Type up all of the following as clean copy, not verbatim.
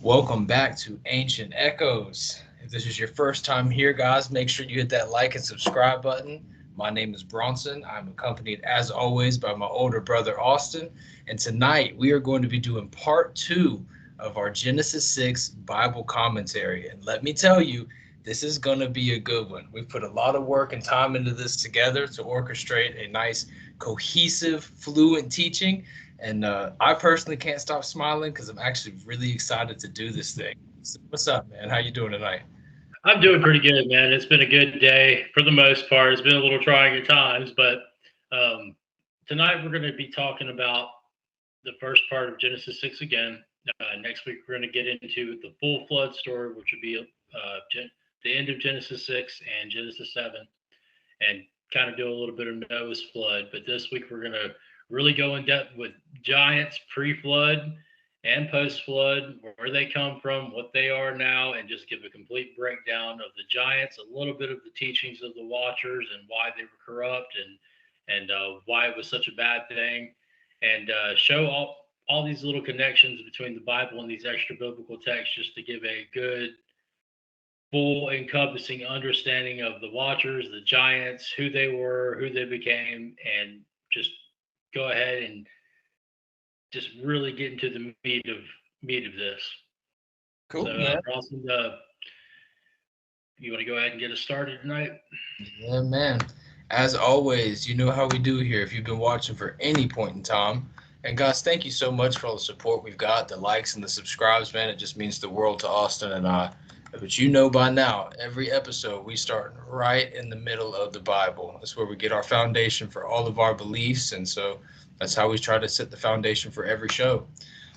Welcome back to Ancient Echoes. If this is your first time here, guys, make sure you hit that like and subscribe button. My name is Bronson. I'm accompanied, as always, by my older brother, Austin. And tonight we are going to be doing part two of our Genesis 6 Bible commentary. And let me tell you, this is going to be a good one. We've put a lot of work and time into this together to orchestrate a nice, cohesive, fluent teaching. And I personally can't stop smiling because I'm actually really excited to do this thing. So what's up, man? How you doing tonight? I'm doing pretty good, man. It's been a good day for the most part. It's been a little trying at times, but um, tonight we're going to be talking about the first part of Genesis 6 again. Next week we're going to get into the full flood story, which would be the end of Genesis 6 and Genesis 7, and kind of do a little bit of Noah's flood. But this week we're going to really go in depth with giants pre-flood and post-flood, where they come from, what they are now, and just give a complete breakdown of the giants, a little bit of the teachings of the Watchers and why they were corrupt and why it was such a bad thing, and show all these little connections between the Bible and these extra biblical texts, just to give a good full encompassing understanding of the Watchers, the Giants, who they were, who they became, and just go ahead and just really get into the meat of this. So, Cool, man. Bronson, you want to go ahead and get us started tonight? Yeah, man. As always, you know how we do here if you've been watching for any point in time. And guys, thank you so much for all the support we've got, the likes and the subscribes, man. It just means the world to Austin and I. But you know by now, every episode we start right in the middle of the Bible. That's where we get our foundation for all of our beliefs. And so that's how we try to set the foundation for every show.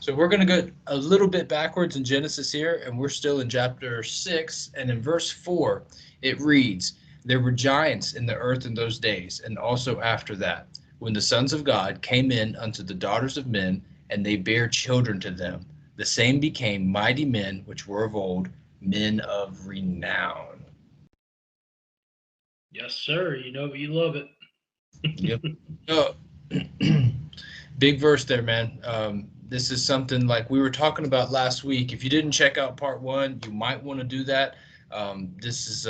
So we're going to go a little bit backwards in Genesis here, and we're still in chapter 6. And in verse 4, it reads, there were giants in the earth in those days, and also after that, when the sons of God came in unto the daughters of men, and they bare children to them. The same became mighty men which were of old, men of renown. Yes, sir. You know you love it. Yep. Oh, big verse there, man. This is something like we were talking about last week. If you didn't check out part one, you might want to do that. This is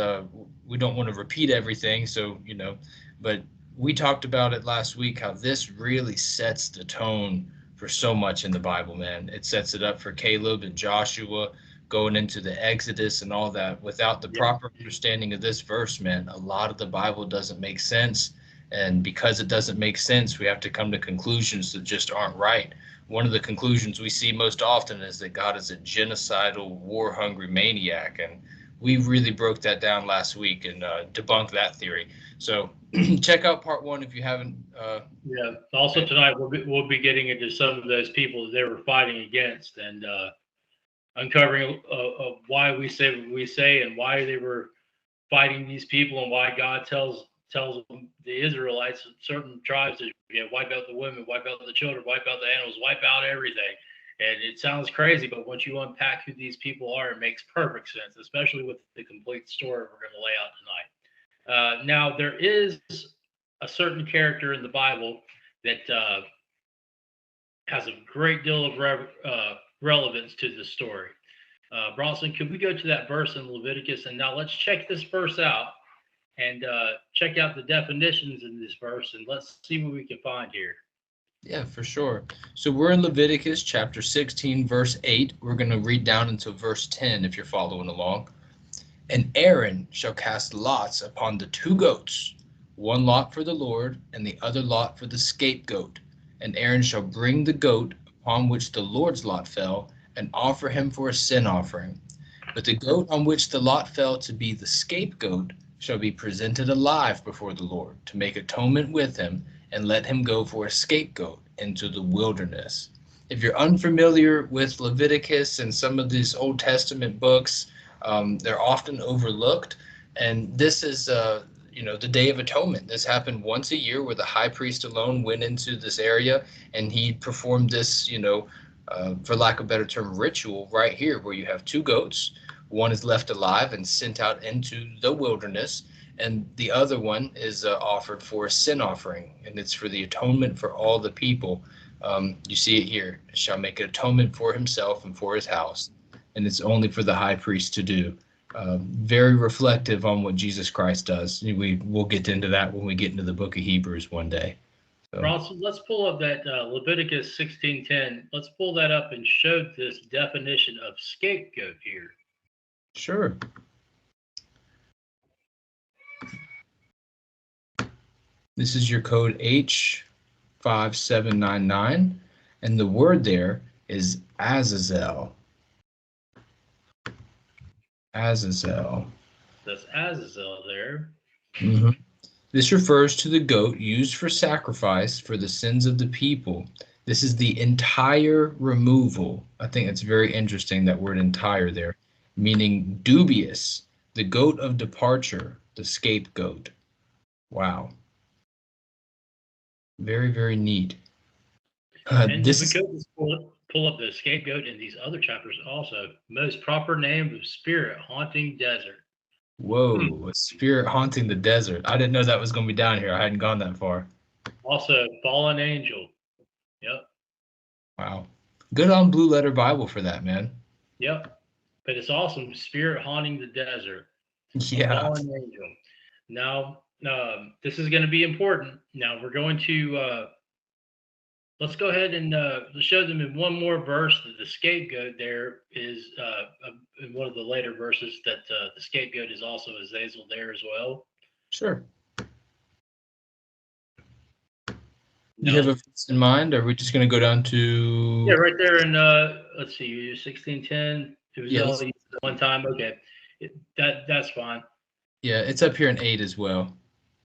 we don't want to repeat everything, so but we talked about it last week how this really sets the tone for so much in the Bible, man. It sets it up for Caleb and Joshua going into the Exodus and all that. Without the Yeah. proper understanding of this verse, man, a lot of the Bible doesn't make sense. And because it doesn't make sense, we have to come to conclusions that just aren't right. One of the conclusions we see most often is that God is a genocidal, war hungry maniac. And we really broke that down last week and debunked that theory. So check out part one if you haven't. Yeah. Also tonight we'll be getting into some of those people that they were fighting against, and uncovering why we say what we say and why they were fighting these people, and why God tells the Israelites, certain tribes, to wipe out the women, wipe out the children, wipe out the animals, wipe out everything. And it sounds crazy, but once you unpack who these people are, it makes perfect sense, especially with the complete story we're going to lay out tonight. Now, there is a certain character in the Bible that has a great deal of relevance to the story. Bronson, could we go to that verse in Leviticus? And now let's check this verse out and check out the definitions in this verse, and let's see what we can find here. Yeah, for sure. So we're in Leviticus chapter 16, verse 8. We're going to read down until verse 10 if you're following along. And Aaron shall cast lots upon the two goats, one lot for the Lord, and the other lot for the scapegoat. And Aaron shall bring the goat upon which the Lord's lot fell, and offer him for a sin offering. But the goat on which the lot fell to be the scapegoat shall be presented alive before the Lord, to make atonement with him, and let him go for a scapegoat into the wilderness. If you're unfamiliar with Leviticus and some of these Old Testament books, they're often overlooked. And this is, the Day of Atonement. This happened once a year where the high priest alone went into this area and he performed this, for lack of a better term, ritual right here where you have two goats. One is left alive and sent out into the wilderness, and the other one is offered for a sin offering, and it's for the atonement for all the people. You see it here. Shall make an atonement for himself and for his house. and it's only for the high priest to do. Very reflective on what Jesus Christ does. We'll get into that when we get into the book of Hebrews one day. So. Ross, let's pull up that Leviticus 16:10. Let's pull that up and show this definition of scapegoat here. Sure. This is your code H5799, and the word there is Azazel. Azazel. That's Azazel there. Mm-hmm. This refers to the goat used for sacrifice for the sins of the people. This is the entire removal. I think it's very interesting, that word entire there, meaning dubious, the goat of departure, the scapegoat. Wow. Very, very neat. And if we could just pull up the scapegoat in these other chapters also. Most proper name of spirit haunting desert. Whoa, a spirit haunting the desert. I didn't know that was going to be down here. I hadn't gone that far. Also, fallen angel. Yep. Wow. Good on Blue Letter Bible for that, man. Yep. But it's awesome. Spirit haunting the desert. Yeah. Fallen angel. Now, this is going to be important. Now, we're going to let's go ahead and show them in one more verse that the scapegoat there is in one of the later verses that the scapegoat is also Azazel there as well. Sure. You have a verse in mind, or are we just going to go down to? Yeah, right there in let's see, 16:10. It was only one time. Okay, that's fine. Yeah, it's up here in 8 as well.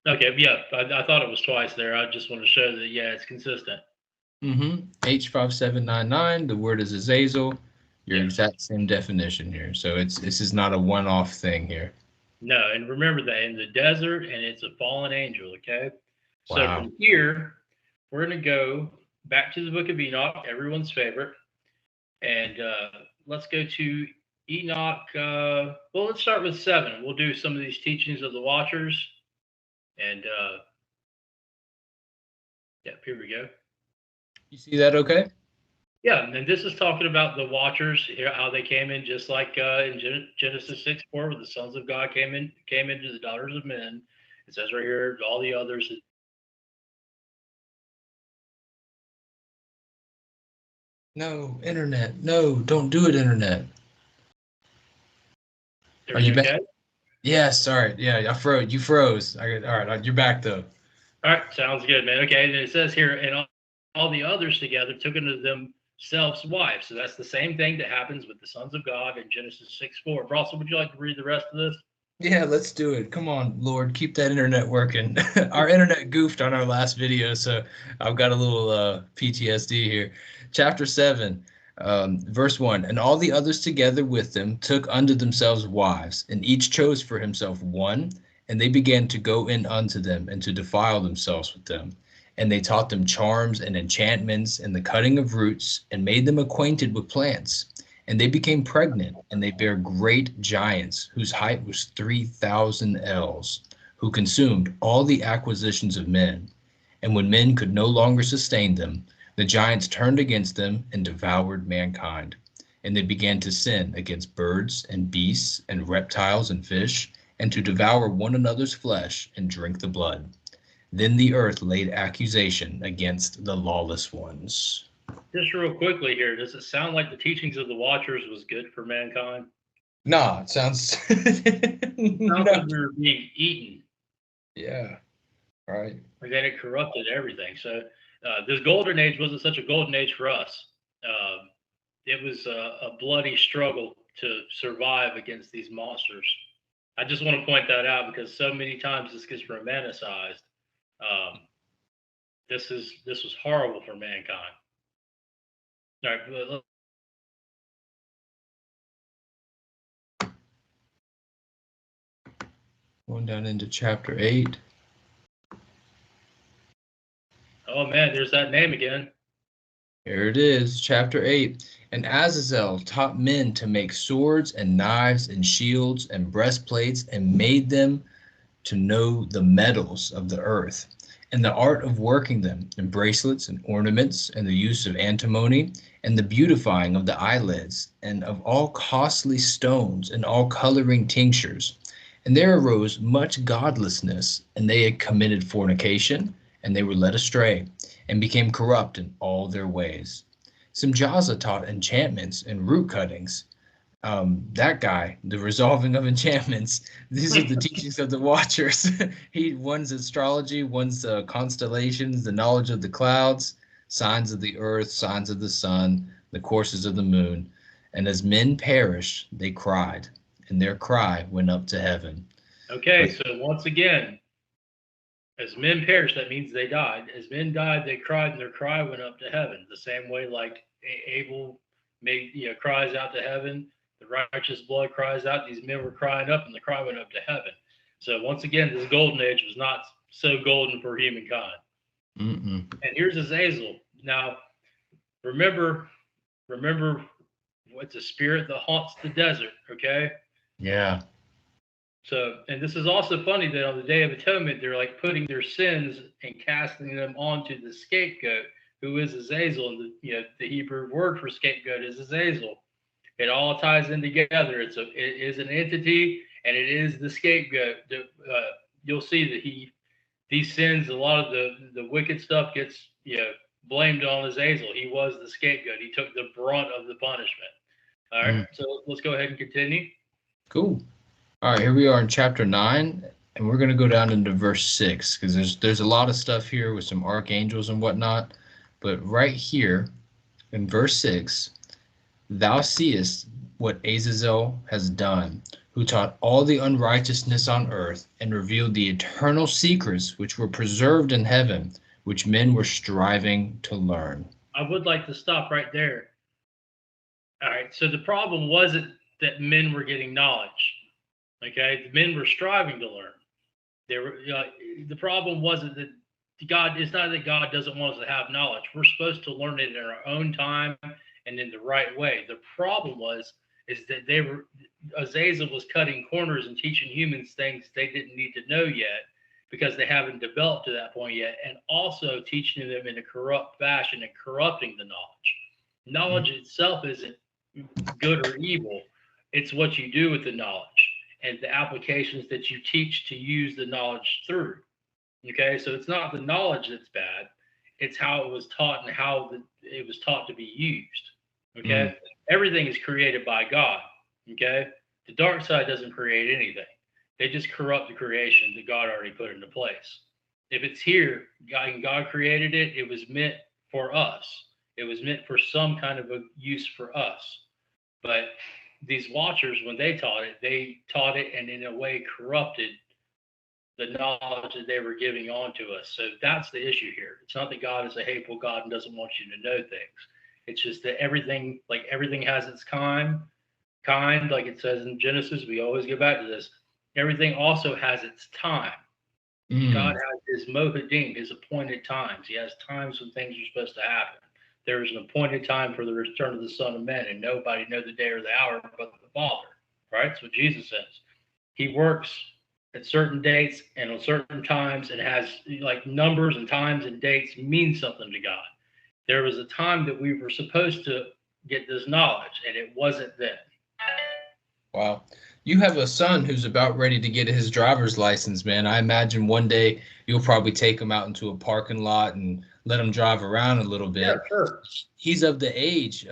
Okay, yeah, I thought it was twice there. I just want to show that it's consistent. H5799. The word is Azazel. Your exact same definition here. So this is not a one-off thing here. No, and remember that in the desert, and it's a fallen angel. Okay, wow. So from here we're going to go back to the book of Enoch, everyone's favorite, and let's go to Enoch. Well, let's start with 7. We'll do some of these teachings of the Watchers, and here we go. You see that okay? Yeah, and this is talking about the Watchers, how they came in, just like in Genesis 6:4, where the sons of God came into the daughters of men. It says right here, all the others. No, internet. No, don't do it, internet. Are you back? Yeah, sorry. Yeah, I froze. You froze. All right, you're back though. All right, sounds good, man. Okay, and it says here, and all the others together took unto themselves wives. So that's the same thing that happens with the sons of God in Genesis 6:4. Bronson, would you like to read the rest of this? Yeah, let's do it. Come on, Lord, keep that internet working. Our internet goofed on our last video, so I've got a little PTSD here. Chapter 7, verse 1. And all the others together with them took unto themselves wives, and each chose for himself one, and they began to go in unto them, and to defile themselves with them. And they taught them charms and enchantments, and the cutting of roots, and made them acquainted with plants. And they became pregnant, and they bare great giants, whose height was 3,000 ells, who consumed all the acquisitions of men. And when men could no longer sustain them, the giants turned against them and devoured mankind. And they began to sin against birds and beasts and reptiles and fish, and to devour one another's flesh and drink the blood. Then the earth laid accusation against the lawless ones. Just real quickly here, does it sound like the teachings of the Watchers was good for mankind? Nah, it sounds like we were being eaten. Yeah, right. And then it corrupted everything. So this golden age wasn't such a golden age for us. It was a bloody struggle to survive against these monsters. I just want to point that out because so many times this gets romanticized. This was horrible for mankind. All right. Going down into chapter 8. Oh man, there's that name again. Here it is, chapter 8. And Azazel taught men to make swords and knives and shields and breastplates, and made them to know the metals of the earth, and the art of working them, and bracelets and ornaments, and the use of antimony, and the beautifying of the eyelids, and of all costly stones, and all coloring tinctures. And there arose much godlessness, and they had committed fornication, and they were led astray, and became corrupt in all their ways. Simjaza taught enchantments and root cuttings. That guy, the resolving of enchantments. These are the teachings of the Watchers. One's astrology, one's constellations, the knowledge of the clouds, signs of the earth, signs of the sun, the courses of the moon. And as men perished, they cried, and their cry went up to heaven. Okay, so once again, as men perished, that means they died. As men died, they cried, and their cry went up to heaven. The same way, like Abel made, cries out to heaven. The righteous blood cries out. These men were crying up, and the cry went up to heaven. So once again, this golden age was not so golden for humankind. Mm-mm. And here's Azazel. Now, remember, what's a spirit that haunts the desert? Okay. Yeah. So, and this is also funny that on the Day of Atonement, they're like putting their sins and casting them onto the scapegoat, who is Azazel. And the Hebrew word for scapegoat is Azazel. It all ties in together. It is an entity, and it is the scapegoat. You'll see that these sins, a lot of the wicked stuff gets blamed on Azazel. He was the scapegoat. He took the brunt of the punishment. All right, so let's go ahead and continue. Cool. All right, here we are in chapter 9, and we're going to go down into verse 6, because there's a lot of stuff here with some archangels and whatnot. But right here in verse 6, thou seest what Azazel has done, who taught all the unrighteousness on earth, and revealed the eternal secrets which were preserved in heaven, which men were striving to learn. I would like to stop right there. All right, so the problem wasn't that men were getting knowledge. Okay, the men were striving to learn. The problem wasn't that God. It's not that God doesn't want us to have knowledge. We're supposed to learn it in our own time and in the right way. The problem is that Azazel was cutting corners and teaching humans things they didn't need to know yet because they haven't developed to that point yet, and also teaching them in a corrupt fashion and corrupting the knowledge. Knowledge itself isn't good or evil. It's what you do with the knowledge and the applications that you teach to use the knowledge through. Okay, so it's not the knowledge that's bad, it's how it was taught and how it was taught to be used. Okay, everything is created by God. Okay, the dark side doesn't create anything, they just corrupt the creation that God already put into place. If it's here, God created it, it was meant for us, it was meant for some kind of a use for us. But these Watchers, when they taught it and in a way corrupted the knowledge that they were giving on to us. So that's the issue here. It's not that God is a hateful God and doesn't want you to know things. It's just that everything has its kind, like it says in Genesis. We always go back to this. Everything also has its time. God has his mohadim, his appointed times. He has times when things are supposed to happen. There is an appointed time for the return of the Son of Man, and nobody knows the day or the hour but the Father. Right? That's what Jesus says. He works at certain dates and on certain times, and has like numbers and times and dates mean something to God. There was a time that we were supposed to get this knowledge, and it wasn't then. Wow. You have a son who's about ready to get his driver's license, man. I imagine one day you'll probably take him out into a parking lot and let him drive around a little bit. Yeah, sure. He's of the age,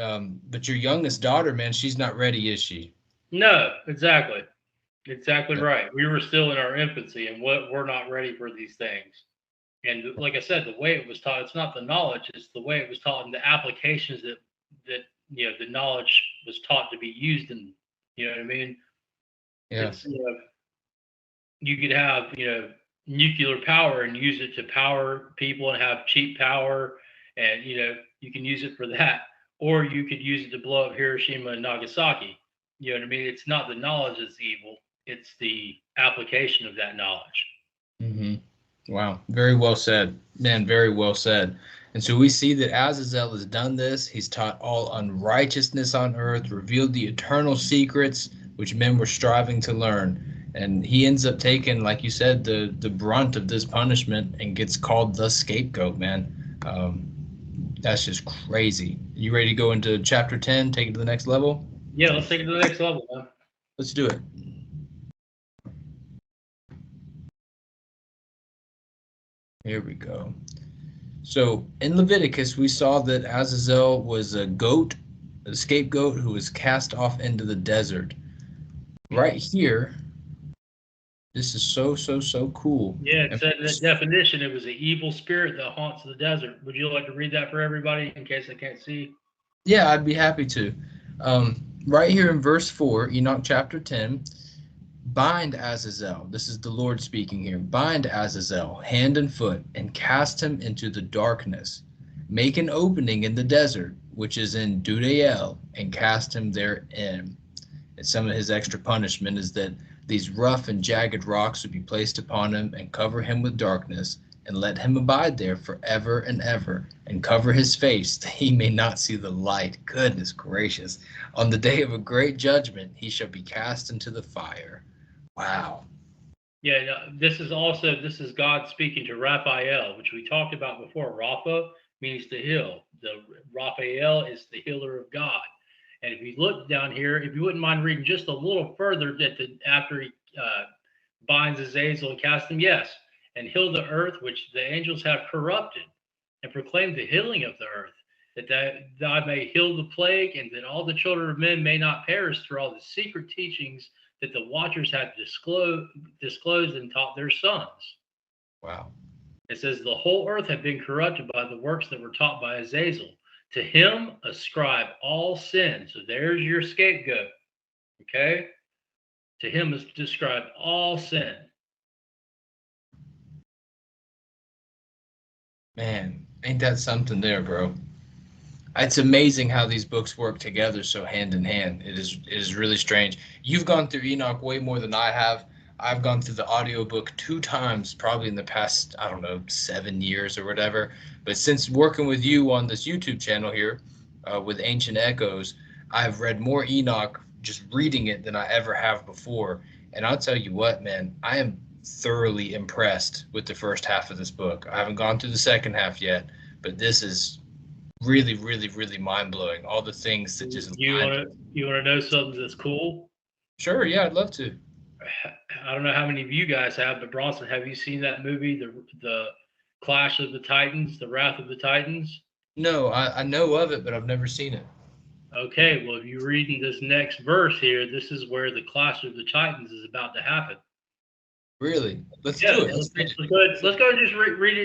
but your youngest daughter, man, she's not ready, is she? No, exactly. Exactly right. We were still in our infancy, and we're not ready for these things. And like I said, the way it was taught, it's not the knowledge, it's the way it was taught and the applications that the knowledge was taught to be used in. You know what I mean? Yeah. It's, you could have nuclear power and use it to power people and have cheap power, and you can use it for that, or you could use it to blow up Hiroshima and Nagasaki. You know what I mean? It's not the knowledge that's evil, it's the application of that knowledge. Wow, very well said, man. Very well said. And so we see that Azazel has done this. He's taught all unrighteousness on earth, revealed the eternal secrets which men were striving to learn. And he ends up taking, like you said, the brunt of this punishment and gets called the scapegoat, man. That's just crazy. You ready to go into chapter 10, take it to the next level? Yeah, let's take it to the next level, man. Let's do it. Here we go. So in Leviticus, we saw that Azazel was a goat, a scapegoat who was cast off into the desert. Right here, this is so cool. Yeah, it And said in the definition it was an evil spirit that haunts the desert. Would you like to read that for everybody in case I can't see? yeah, I'd be happy to. Right here in verse 4, Enoch chapter 10, bind Azazel. This is the Lord speaking here. Bind Azazel, hand and foot, and cast him into the darkness. Make an opening in the desert, which is in Dudael, and cast him therein. And some of his extra punishment is that these rough and jagged rocks would be placed upon him and cover him with darkness, and let him abide there forever and ever, and cover his face that he may not see the light. Goodness gracious. On the day of a great judgment, he shall be cast into the fire. Wow. Yeah, no, this is God speaking to Raphael, which we talked about before. Rapha means to heal. The Raphael is the healer of God. And if you look down here, if you wouldn't mind reading just a little further, after he binds Azazel and casts him, yes, and heal the earth which the angels have corrupted, and proclaim the healing of the earth, that thou may heal the plague, and that all the children of men may not perish through all the secret teachings that the watchers have disclosed and taught their sons. Wow. It says the whole earth had been corrupted by the works that were taught by Azazel. To him ascribe all sin. So there's your scapegoat. Okay? To him is described all sin. Man, ain't that something there, bro? It's amazing how these books work together so hand in hand. It is really strange. You've gone through Enoch way more than I have. I've gone through the audiobook 2 times, probably in the past, I don't know, 7 years or whatever. But since working with you on this YouTube channel here, with Ancient Echoes, I've read more Enoch just reading it than I ever have before. And I'll tell you what, man, I am thoroughly impressed with the first half of this book. I haven't gone through the second half yet, but this is really mind-blowing. All the things that just You want to know something that's cool? Sure, yeah, I'd love to. I don't know how many of you guys have, but Bronson, have you seen that movie, the Clash of the Titans, the Wrath of the Titans? No, I know of it, but I've never seen it. Okay, well, if you're reading this next verse here, this is where the Clash of the Titans is about to happen. Really? Let's Yeah, do it. Let's read it. let's go and just read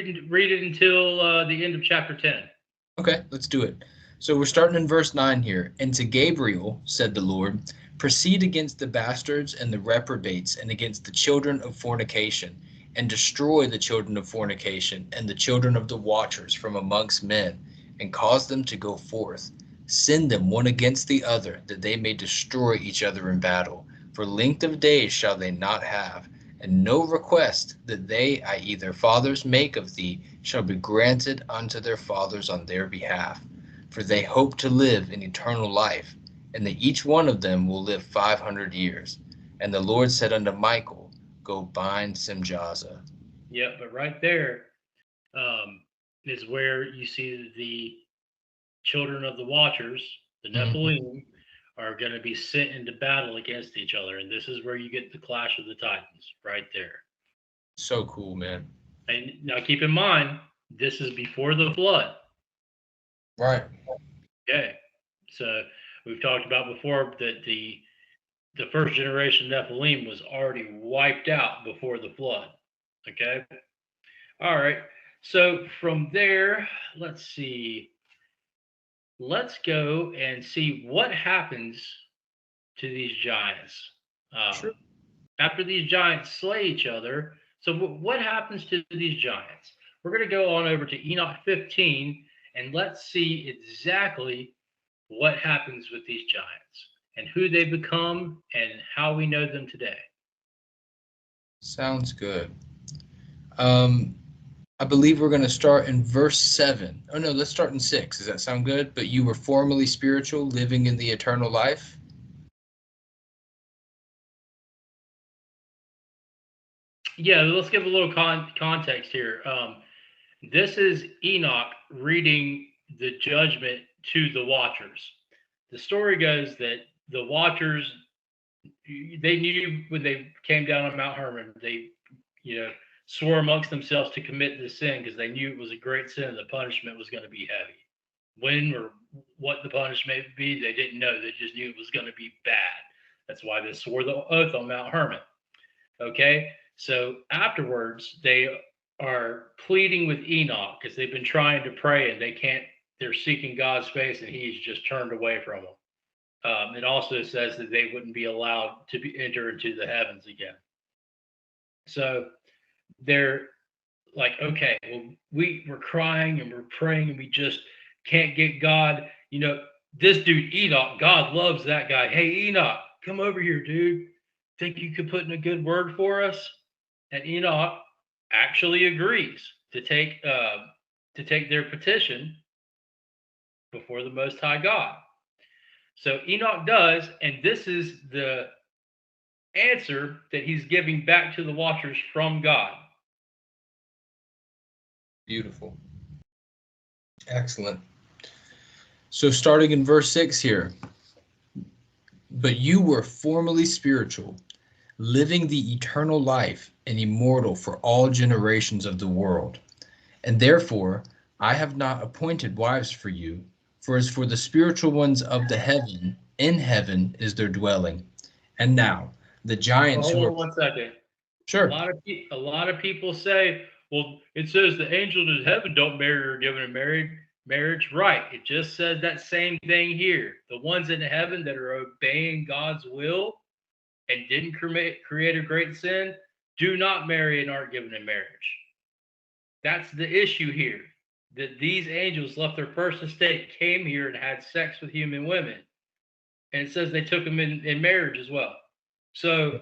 it until the end of chapter 10. Okay, let's do it. So we're starting in verse 9 here. And to Gabriel said the Lord, proceed against the bastards and the reprobates and against the children of fornication, and destroy the children of fornication and the children of the watchers from amongst men, and cause them to go forth. Send them one against the other, that they may destroy each other in battle. For length of days shall they not have, and no request that they, i.e., their fathers, make of thee shall be granted unto their fathers on their behalf. For they hope to live in eternal life, and that each one of them will live 500 years. And the Lord said unto Michael, go bind Simjaza. Yeah, but right there is where you see the children of the watchers, the Nephilim, are going to be sent into battle against each other. And this is where you get the Clash of the Titans, right there. So cool, man. And now keep in mind, this is before the flood. Right. Okay. So we've talked about before that the first generation Nephilim was already wiped out before the flood. Okay. All right. So from there, let's see. Let's go and see what happens to these giants. Sure. After these giants slay each other. So what happens to these giants? We're going to go on over to Enoch 15 and let's see exactly what happens with these giants and who they become and how we know them today. Sounds good. I believe we're going to start in verse 7. Oh, no, let's start in 6. Does that sound good? But you were formerly spiritual, living in the eternal life. Yeah, let's give a little context here. This is Enoch reading the judgment to the Watchers. The story goes that the Watchers, they knew when they came down on Mount Hermon, they, you know, swore amongst themselves to commit this sin because they knew it was a great sin and the punishment was going to be heavy. When or what the punishment would be, they didn't know. They just knew it was going to be bad. That's why they swore the oath on Mount Hermon. Okay. So afterwards, they are pleading with Enoch because they've been trying to pray and they can't, they're seeking God's face and he's just turned away from them. It also says that they wouldn't be allowed to enter into the heavens again. So they're like, okay, well, we're crying and we're praying and we just can't get God. This dude Enoch, God loves that guy. Hey Enoch, come over here, dude. Think you could put in a good word for us? And Enoch actually agrees to take their petition before the Most High God. So Enoch does, and this is the answer that he's giving back to the Watchers from God. Beautiful. Excellent. So starting in verse 6 here. But you were formerly spiritual, living the eternal life and immortal for all generations of the world. And therefore I have not appointed wives for you, for as for the spiritual ones of the heaven, in heaven is their dwelling. And now the giants who Hold are on 1 second. sure. A lot of people say, well, it says the angels in heaven don't marry or give in marriage. Right. It just says that same thing here. The ones in heaven that are obeying God's will and didn't create a great sin do not marry and aren't given in marriage. That's the issue here. That these angels left their first estate, came here and had sex with human women. And it says they took them in marriage as well. So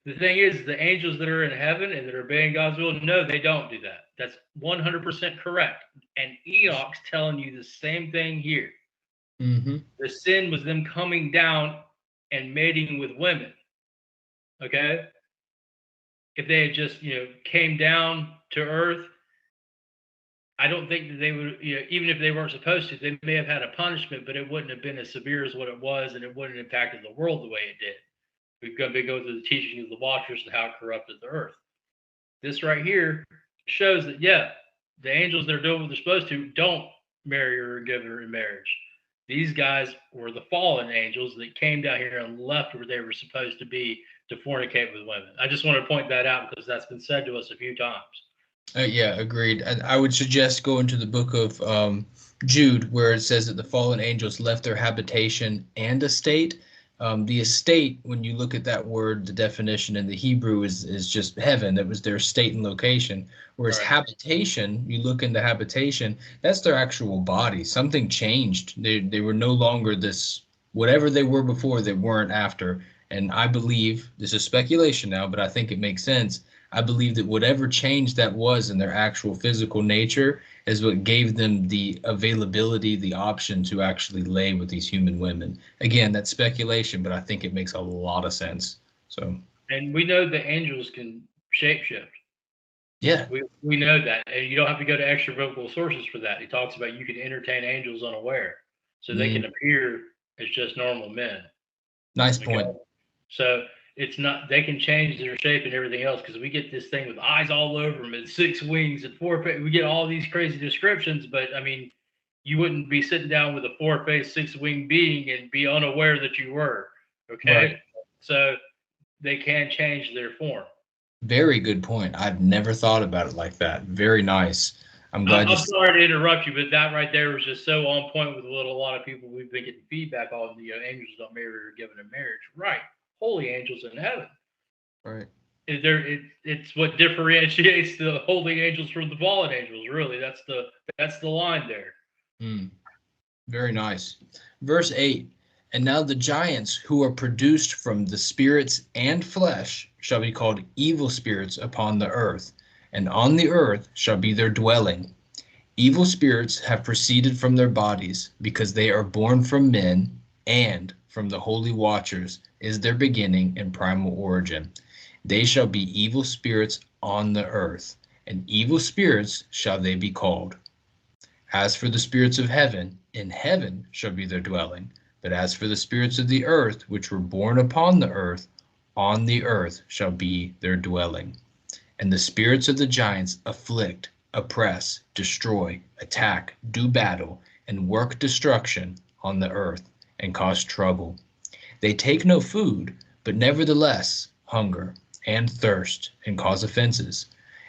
the thing is, the angels that are in heaven and that are obeying God's will, no, they don't do that. That's 100% correct. And Enoch's telling you the same thing here. Mm-hmm. The sin was them coming down and mating with women. Okay? If they had just, came down to earth, I don't think that they would, even if they weren't supposed to, they may have had a punishment, but it wouldn't have been as severe as what it was, and it wouldn't have impacted the world the way it did. We've got to go through the teaching of the Watchers and how it corrupted the earth. This right here shows that, the angels that are doing what they're supposed to don't marry or give her in marriage. These guys were the fallen angels that came down here and left where they were supposed to be to fornicate with women. I just want to point that out because that's been said to us a few times. Yeah, agreed. I would suggest going to the book of Jude, where it says that the fallen angels left their habitation and estate. The estate, when you look at that word, the definition in the Hebrew is just heaven. That was their state and location. Whereas Right. habitation, you look into habitation, that's their actual body. Something changed. They were no longer this, whatever they were before, they weren't after. And I believe, this is speculation now, but I think it makes sense. I believe that whatever change that was in their actual physical nature is what gave them the availability, the option to actually lay with these human women. Again, that's speculation, but I think it makes a lot of sense. So, And we know the angels can shapeshift. yeah. We know that. And you don't have to go to extra biblical sources for that. He talks about you can entertain angels unaware. So they can appear as just normal men. Nice Okay. point. So it's not, they can change their shape and everything else because we get this thing with eyes all over them and 6 wings and 4 we get all these crazy descriptions, but I mean, you wouldn't be sitting down with a 4-faced 6-winged being and be unaware that you were. Okay. Right. So they can change their form. Very good point. I've never thought about it like that. Very nice. I'm glad I'm sorry to interrupt you, but that right there was just so on point with a lot of people we've been getting feedback on. The angels don't marry or given in marriage. Right. Holy angels in heaven. Right. It's what differentiates the holy angels from the fallen angels. Really, that's the line there. Very nice. Verse 8, and now the giants who are produced from the spirits and flesh shall be called evil spirits upon the earth, and on the earth shall be their dwelling. Evil spirits have proceeded from their bodies, because they are born from men, and from the holy watchers is their beginning and primal origin. They shall be evil spirits on the earth, and evil spirits shall they be called. As for the spirits of heaven, in heaven shall be their dwelling. But as for the spirits of the earth, which were born upon the earth, on the earth shall be their dwelling. And the spirits of the giants afflict, oppress, destroy, attack, do battle, and work destruction on the earth, and cause trouble. They take no food, but nevertheless hunger and thirst, and cause offenses.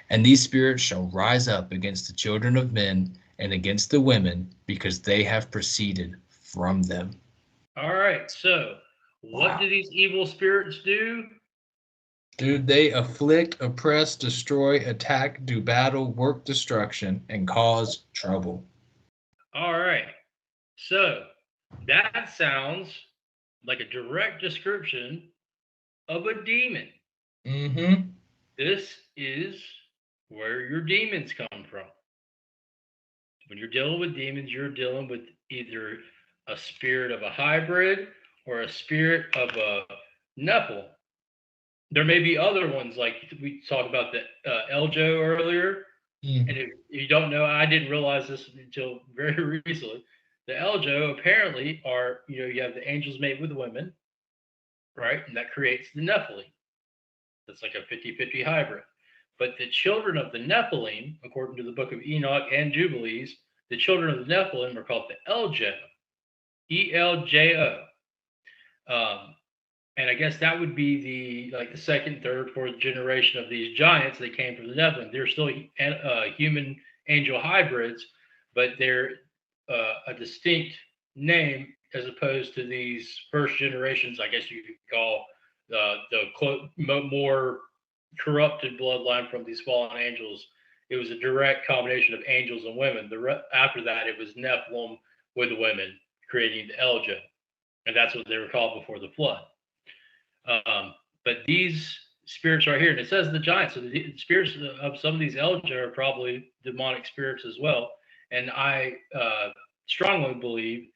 And these spirits shall rise up against the children of men and against the women, because they have proceeded from them. All right. So, what do these evil spirits do? Dude, they afflict, oppress, destroy, attack, do battle, work destruction, and cause trouble. All right. So, that sounds like a direct description of a demon. Mm-hmm. This is where your demons come from. When you're dealing with demons, you're dealing with either a spirit of a hybrid or a spirit of a Nephilim. There may be other ones, like we talked about the Eljo earlier. Mm. And if you don't know, I didn't realize this until very recently. The Eljo apparently are, you have the angels mate with women, right? And that creates the Nephilim. That's like a 50-50 hybrid. But the children of the Nephilim, according to the book of Enoch and Jubilees, the children of the Nephilim are called the Eljo, Eljo. And I guess that would be the second, third, fourth generation of these giants that came from the Nephilim. They're still human angel hybrids, but they're a distinct name as opposed to these first generations. I guess you could call the more corrupted bloodline from these fallen angels. It was a direct combination of angels and women. After that, it was Nephilim with women, creating the Eljo, and that's what they were called before the flood. But these spirits right here, and it says the giants, so the spirits of some of these Elja are probably demonic spirits as well. And I strongly believe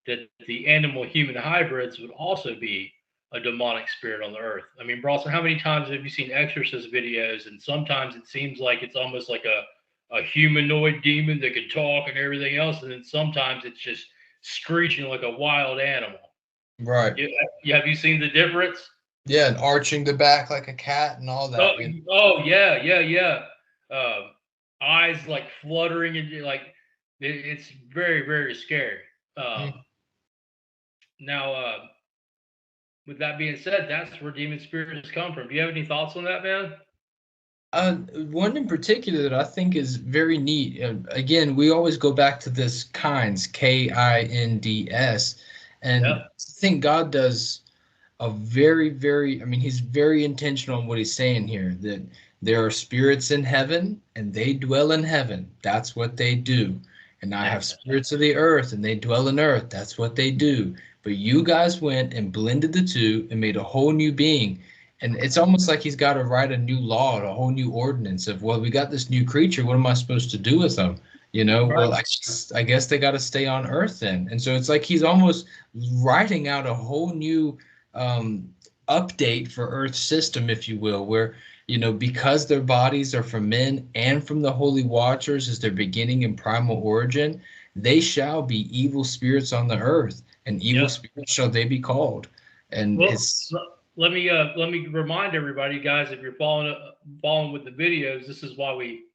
that the animal human hybrids would also be a demonic spirit on the earth. I mean, Bronson, how many times have you seen exorcist videos? And sometimes it seems like it's almost like a humanoid demon that can talk and everything else. And then sometimes it's just screeching like a wild animal. Right. Have you seen the difference? Yeah, and arching the back like a cat and all that. Yeah. Eyes like fluttering and it's very, very scary. Now, with that being said, that's where demon spirits come from. Do you have any thoughts on that, man? One in particular that I think is very neat. Again, we always go back to this kinds, Kinds, and Yep. I think God does a very, very, I mean, he's very intentional in what he's saying here, that there are spirits in heaven and they dwell in heaven. That's what they do. And I have spirits of the earth and they dwell in earth. That's what they do. But you guys went and blended the two and made a whole new being. And it's almost like he's got to write a new law, a whole new ordinance of, well, we got this new creature. What am I supposed to do with them? Right. Well, I guess they got to stay on earth then. And so it's like he's almost writing out a whole new update for Earth's system, if you will, where, because their bodies are from men and from the holy watchers as their beginning and primal origin, they shall be evil spirits on the earth, and evil spirits shall they be called. And let me remind everybody, guys, if you're following with the videos, this is why we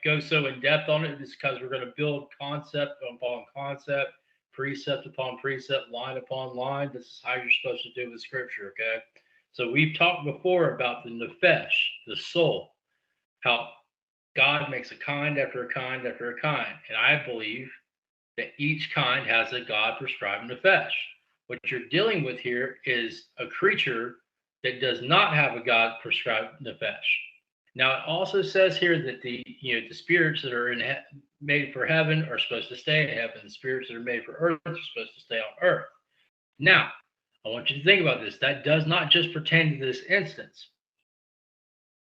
go so in depth on it. It's because we're going to build concept upon concept, precept upon precept, line upon line. This is how you're supposed to do with scripture, okay? So we've talked before about the nefesh, the soul, how God makes a kind after a kind after a kind. And I believe that each kind has a God prescribed nefesh. What you're dealing with here is a creature that does not have a God prescribed nefesh. Now, it also says here that the spirits that are made for heaven are supposed to stay in heaven. The spirits that are made for earth are supposed to stay on earth. Now, I want you to think about this. That does not just pertain to this instance.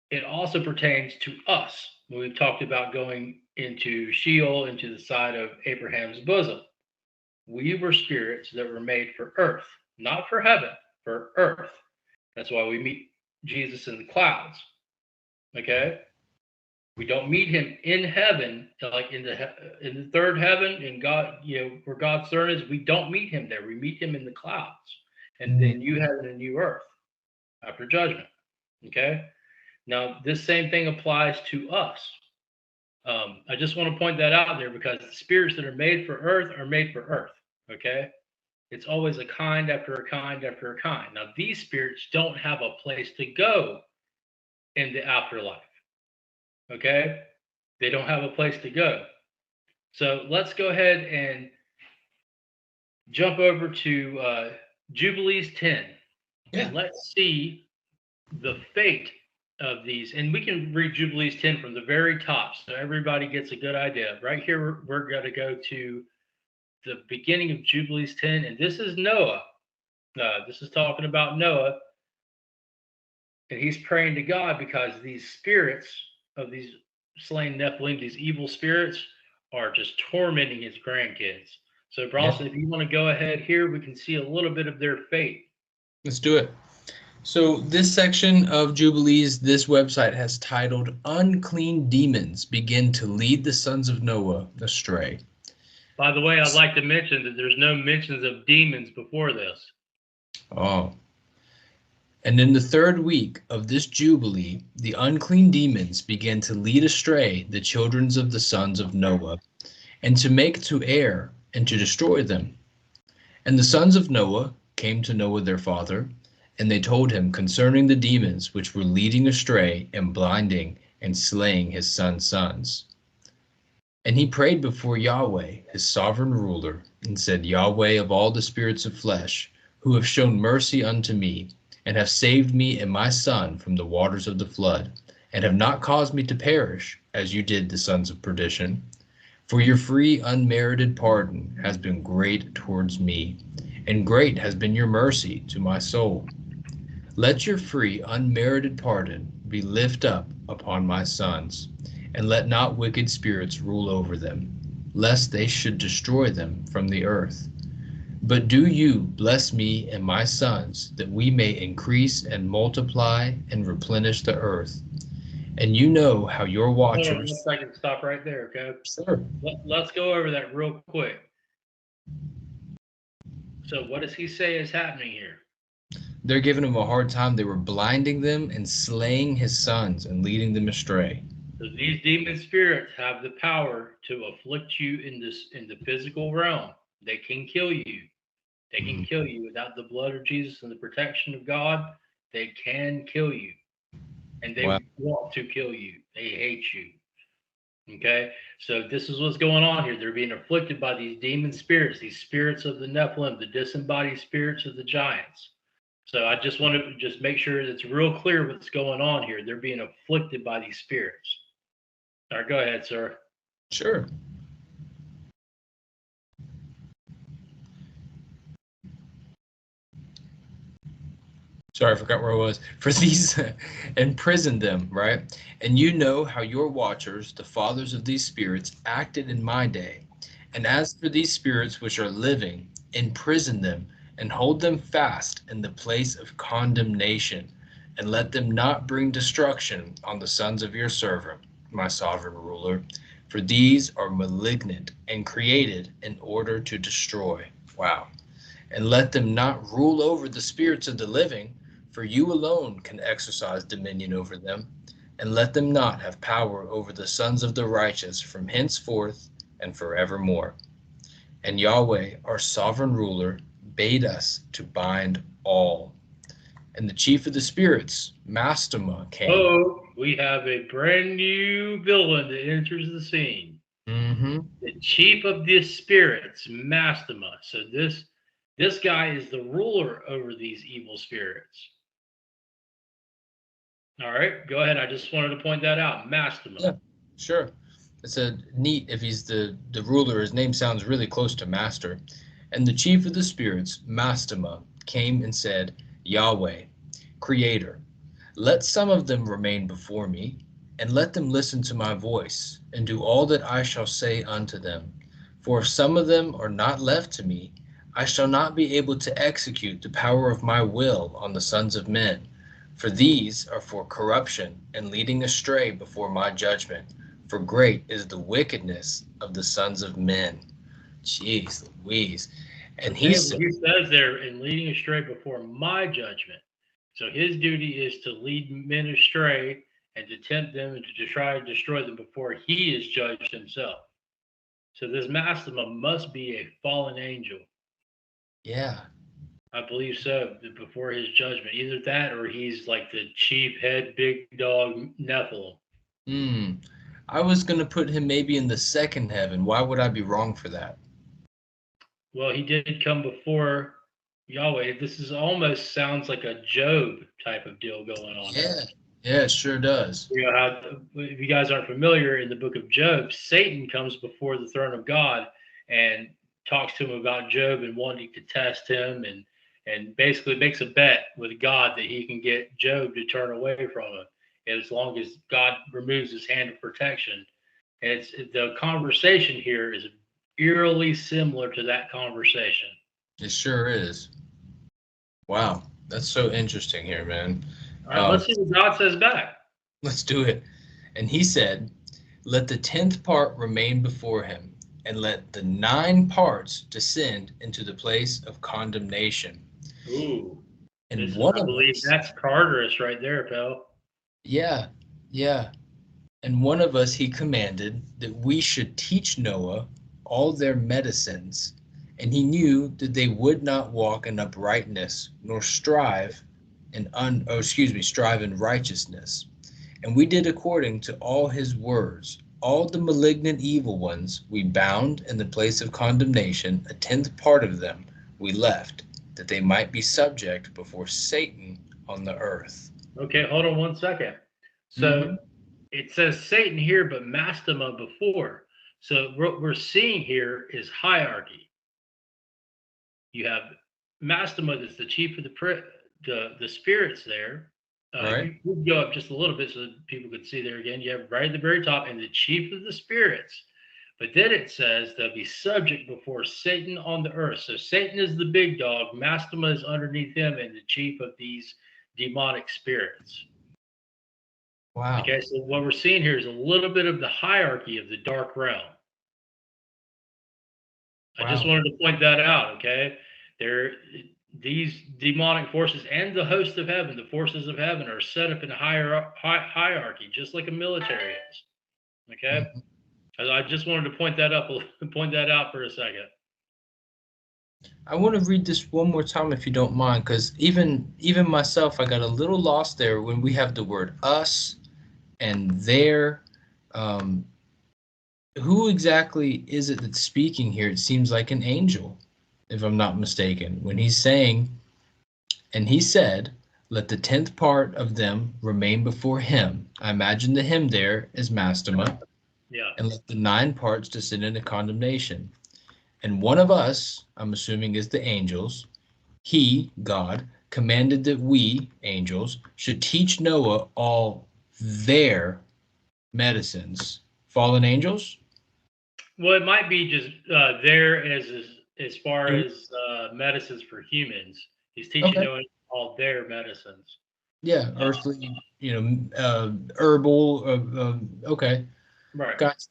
It also pertains to us. When we've talked about going into Sheol, into the side of Abraham's bosom. We were spirits that were made for earth, not for heaven, for earth. That's why we meet Jesus in the clouds. Okay, we don't meet him in heaven, like in the third heaven, in God, where God's throne is. We don't meet him there. We meet him in the clouds, and the new heaven and new earth after judgment. Okay, now this same thing applies to us. I just want to point that out there because the spirits that are made for earth are made for earth. Okay, it's always a kind after a kind after a kind. Now these spirits don't have a place to go in the afterlife. Okay, they don't have a place to go. So let's go ahead and jump over to Jubilees 10, and let's see the fate of these. And we can read Jubilees 10 from the very top so everybody gets a good idea. Right here, we're going to go to the beginning of Jubilees 10, and this is Noah. This is talking about Noah, and he's praying to God because these spirits of these slain Nephilim, these evil spirits, are just tormenting his grandkids. So, Bronson, if you want to go ahead here, we can see a little bit of their fate. Let's do it. So this section of Jubilees, this website has titled "Unclean Demons Begin to Lead the Sons of Noah Astray." By the way, I'd like to mention that there's no mentions of demons before this. Oh. And in the third week of this Jubilee, the unclean demons began to lead astray the children of the sons of Noah, and to make to err, and to destroy them. And the sons of Noah came to Noah their father, and they told him concerning the demons which were leading astray, and blinding, and slaying his sons. And he prayed before Yahweh, his sovereign ruler, and said, Yahweh of all the spirits of flesh, who have shown mercy unto me, and have saved me and my son from the waters of the flood, and have not caused me to perish, as you did the sons of perdition. For your free unmerited pardon has been great towards me, and great has been your mercy to my soul. Let your free unmerited pardon be lifted up upon my sons, and let not wicked spirits rule over them, lest they should destroy them from the earth. But do you bless me and my sons, that we may increase and multiply and replenish the earth. And you know how your watchers... Hold on 1 second, stop right there, okay? Sure. Let's go over that real quick. So what does he say is happening here? They're giving him a hard time. They were blinding them and slaying his sons and leading them astray. So these demon spirits have the power to afflict you in the physical realm. They can kill you. They can kill you without the blood of Jesus and the protection of God. They can kill you. And they want to kill you. They hate you. Okay? So this is what's going on here. They're being afflicted by these demon spirits, these spirits of the Nephilim, the disembodied spirits of the giants. So I just want to just make sure that it's real clear what's going on here. They're being afflicted by these spirits. All right, go ahead, sir. Sure. Sorry, I forgot where I was. For these, imprisoned them, right? And you know how your watchers, the fathers of these spirits, acted in my day. And as for these spirits which are living, imprison them, and hold them fast in the place of condemnation, and let them not bring destruction on the sons of your servant, my sovereign ruler. For these are malignant and created in order to destroy. Wow. And let them not rule over the spirits of the living, for you alone can exercise dominion over them, and let them not have power over the sons of the righteous from henceforth and forevermore. And Yahweh, our sovereign ruler, bade us to bind all. And the chief of the spirits, Mastema, came. Oh, we have a brand new villain that enters the scene. The chief of the spirits, Mastema. So this guy is the ruler over these evil spirits. All right, go ahead. I just wanted to point that out. Mastema. Yeah, sure. It's a neat, if he's the ruler, his name sounds really close to master. And the chief of the spirits, Mastema, came and said, Yahweh, Creator, let some of them remain before me, and let them listen to my voice, and do all that I shall say unto them. For if some of them are not left to me, I shall not be able to execute the power of my will on the sons of men. For these are for corruption and leading astray before my judgment. For great is the wickedness of the sons of men. Jeez Louise. And he Okay, well, said, he says there, in leading astray before my judgment. So his duty is to lead men astray and to tempt them and to try to destroy them before he is judged himself. So this Mastema must be a fallen angel. yeah. I believe so, before his judgment. Either that or he's like the chief head big dog Nephilim. Hmm. I was going to put him maybe in the second heaven. Why would I be wrong for that? Well, he did come before Yahweh. This is almost sounds like a Job type of deal going on Yeah. here. Yeah, it sure does. You know how, if you guys aren't familiar, in the book of Job, Satan comes before the throne of God and talks to him about Job and wanting to test him, and basically makes a bet with God that he can get Job to turn away from him as long as God removes his hand of protection. And it's the conversation here is eerily similar to that conversation. It sure is. Wow. That's so interesting here, man. All right, let's see what God says back. Let's do it. And he said, let the 10th part remain before him, and let the 9 parts descend into the place of condemnation. Ooh, And this one I of believe us, that's Carterus right there, pal. yeah, yeah. And one of us he commanded that we should teach Noah all their medicines. And he knew that they would not walk in uprightness, nor strive in righteousness. And we did according to all his words. All the malignant evil ones we bound in the place of condemnation, a 10th part of them we left, that they might be subject before Satan on the earth. Okay, hold on one second. So Mm-hmm. it says Satan here, but Mastema before. So what we're seeing here is hierarchy. You have Mastema that's the chief of the spirits there. Right? You would go up just a little bit so that people could see there again. You have right at the very top, and the chief of the spirits. But then it says they'll be subject before Satan on the earth. So Satan is the big dog, Mastema is underneath him, and the chief of these demonic spirits. Wow. Okay, so what we're seeing here is a little bit of the hierarchy of the dark realm. I just Wow. wanted to point that out. Okay, there, these demonic forces and the host of heaven, the forces of heaven, are set up in hierarchy, just like a military is. Okay, Mhm. I just wanted to point that up, point that out for a second. I want to read this one more time if you don't mind, because even myself, I got a little lost there when we have the word us and their. Um, who exactly is it that's speaking here? It seems like an angel, if I'm not mistaken, when he's saying, and he said, let the 10th part of them remain before him. I imagine the him there is Mastema, Yeah, and let the 9 parts descend into condemnation. And one of us, I'm assuming is the angels, he, God, commanded that we, angels, should teach Noah all their medicines. Fallen angels? well, it might be just there as far as medicines for humans. He's teaching Okay. knowing all their medicines. Yeah, earthly, herbal. Okay, Right. got.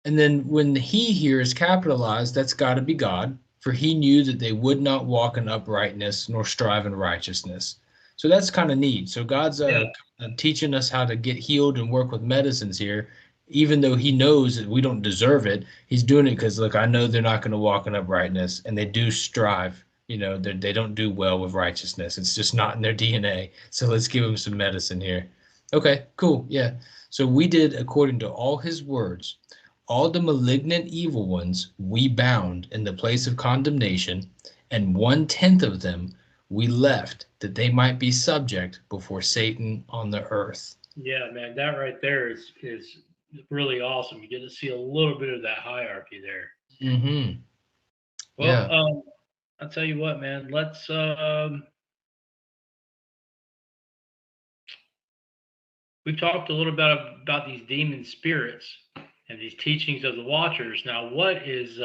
And then when the he here is capitalized, that's got to be God, for he knew that they would not walk in uprightness nor strive in righteousness. So that's kind of neat. So God's Yeah. teaching us how to get healed and work with medicines here, even though he knows that we don't deserve it. He's doing it because, look, I know they're not going to walk in uprightness, and they do strive. They don't do well with righteousness. It's just not in their DNA. So let's give them some medicine here. Okay, cool. Yeah. So we did according to all his words. All the malignant evil ones we bound in the place of condemnation, and 1/10 of them we left, that they might be subject before Satan on the earth. Yeah, man, that right there is really awesome. You get to see a little bit of that hierarchy there. Mm-hmm. Well, Yeah. I'll tell you what, man. We've talked a little bit about these demon spirits and these teachings of the Watchers. Now, what is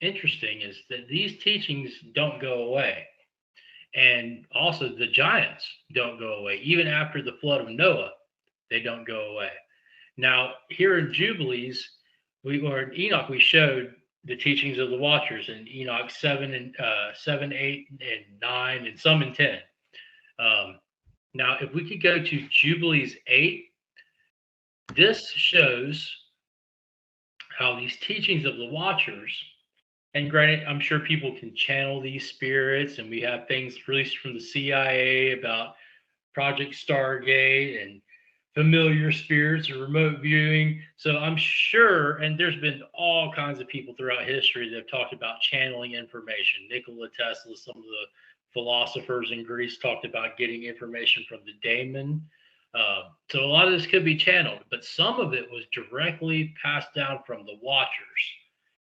interesting is that these teachings don't go away. And also the giants don't go away. Even after the flood of Noah, they don't go away. Now, here in Jubilees, or in Enoch, we showed the teachings of the watchers in Enoch 7, 8, and 9, and some in 10. Now, if we could go to Jubilees 8, this shows how these teachings of the watchers, and granted, I'm sure people can channel these spirits, and we have things released from the CIA about Project Stargate and familiar spirits or remote viewing. So I'm sure, and there's been all kinds of people throughout history that have talked about channeling information. Nikola Tesla, some of the philosophers in Greece talked about getting information from the daemon. So a lot of this could be channeled, but some of it was directly passed down from the watchers.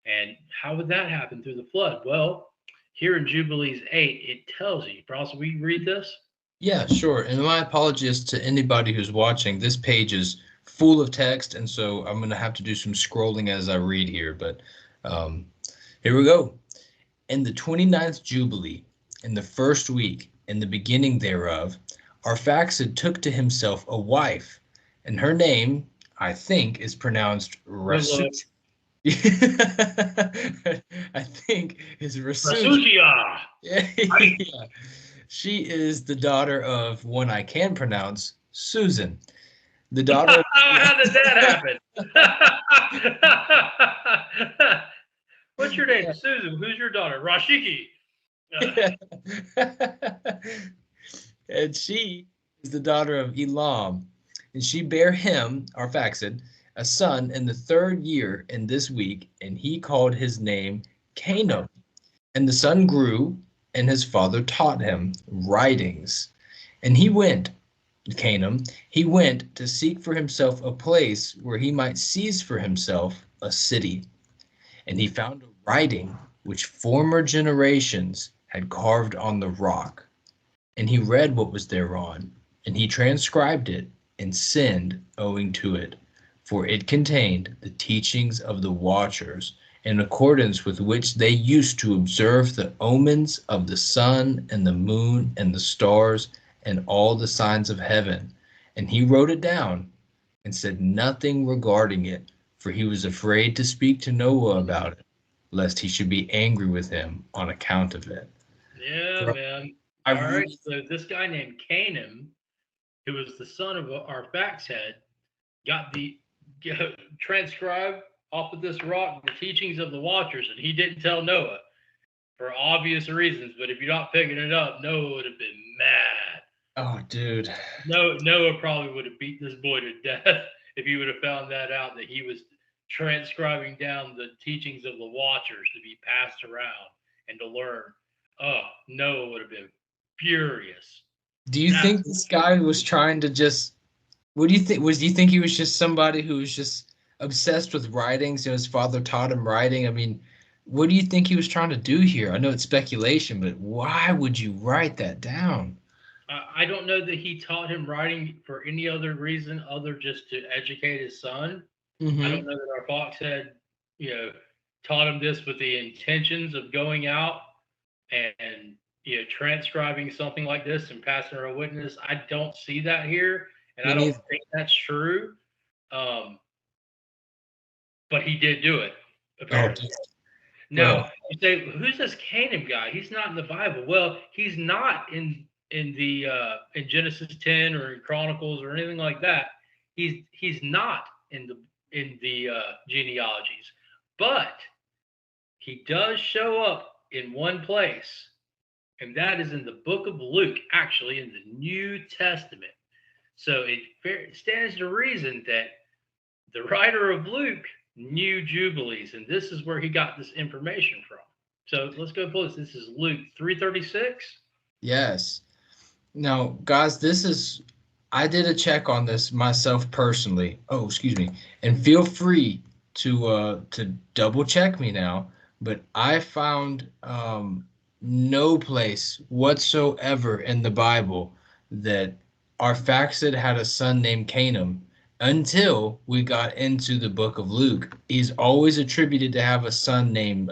And how would that happen through the flood? Well, here in Jubilees 8, it tells you. Bros, will you read this? Yeah, sure. And my apologies to anybody who's watching. This page is full of text, and so I'm going to have to do some scrolling as I read here. But here we go. In the 29th Jubilee, in the first week, in the beginning thereof, Arphaxad took to himself a wife, and her name, I think, is pronounced Rasuj. I think is Rasuja. Yeah. She is the daughter of one I can pronounce, Susan. The daughter of How did that happen? What's your name? Susan. Who's your daughter? Rashiki. And she is the daughter of Elam. And she bare him, Arphaxad, a son in the 3rd year in this week, and he called his name Canaan. And the son grew, and his father taught him writings. And he went, Canaan, he went to seek for himself a place where he might seize for himself a city. And he found a writing which former generations had carved on the rock. And he read what was thereon, and he transcribed it, and sinned owing to it. For it contained the teachings of the watchers, in accordance with which they used to observe the omens of the sun and the moon and the stars and all the signs of heaven. And he wrote it down and said nothing regarding it, for he was afraid to speak to Noah about it, lest he should be angry with him on account of it. Yeah, man. All right, so this guy named Canaan, who was the son of Arphaxad, got the transcribed off of this rock the teachings of the watchers, and he didn't tell Noah for obvious reasons. But if you're not picking it up, Noah would have been mad. Oh, dude. Noah probably would have beat this boy to death if he would have found that out, that he was transcribing down the teachings of the watchers to be passed around and to learn. Oh, Noah would have been furious. Do you think this guy was trying to just, what do you think? Do you think he was just somebody who was just obsessed with writings? You know, his father taught him writing. I mean, what do you think he was trying to do here? I know it's speculation, but why would you write that down? I don't know that he taught him writing for any other reason other just to educate his son. I don't know that our fox had, taught him this with the intentions of going out and transcribing something like this and passing her a witness. I don't see that here, and I don't think that's true. But he did do it, apparently. Now, you say, who's this Canaan guy? He's not in the Bible. Well, he's not in the in Genesis 10 or in Chronicles or anything like that. He's not in the genealogies, but he does show up in one place, and that is in the book of Luke, actually in the New Testament. So it stands to reason that the writer of Luke knew Jubilees, and this is where he got this information from. So let's go pull this. This is Luke 3:36. Yes. Now, guys, I did a check on this myself personally. Oh, excuse me. And feel free to double check me now. But I found no place whatsoever in the Bible that Arphaxad had a son named Canaan until we got into the book of Luke. He's always attributed to have a son named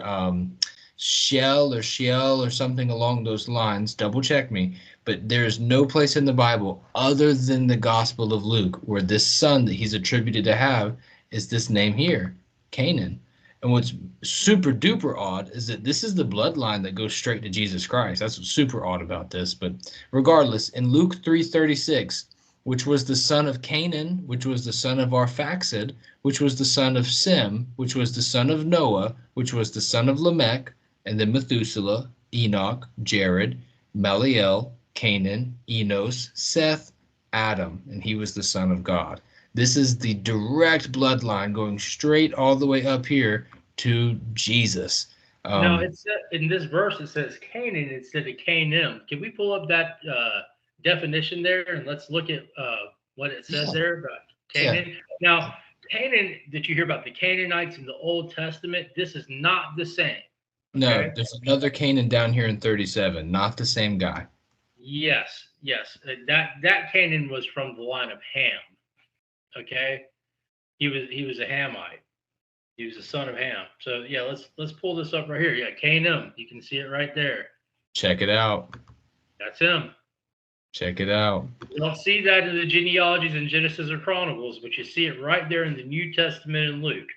Shell or Sheol or something along those lines. Double check me. But there's no place in the Bible other than the Gospel of Luke where this son that he's attributed to have is this name here, Canaan. And what's super duper odd is that this is the bloodline that goes straight to Jesus Christ. That's what's super odd about this. But regardless, in Luke 3:36, which was the son of Canaan, which was the son of Arphaxad, which was the son of Sem, which was the son of Noah, which was the son of Lamech, and then Methuselah, Enoch, Jared, Maliel, Canaan, Enos, Seth, Adam, and he was the son of God. This is the direct bloodline going straight all the way up here to Jesus. Now, it's in this verse, it says Canaan instead of Canaan. Can we pull up that definition there and let's look at what it says there about Canaan? Yeah. Now, Canaan that you hear about, the Canaanites in the Old Testament, this is not the same. No, okay? There's another Canaan down here in 37, not the same guy. Yes. That Canaan was from the line of Ham. Okay, he was a Hamite. He was the son of Ham. So yeah, let's pull this up right here. Yeah, Canaan. You can see it right there. Check it out. That's him. Check it out. You don't see that in the genealogies in Genesis or Chronicles, but you see it right there in the New Testament in Luke.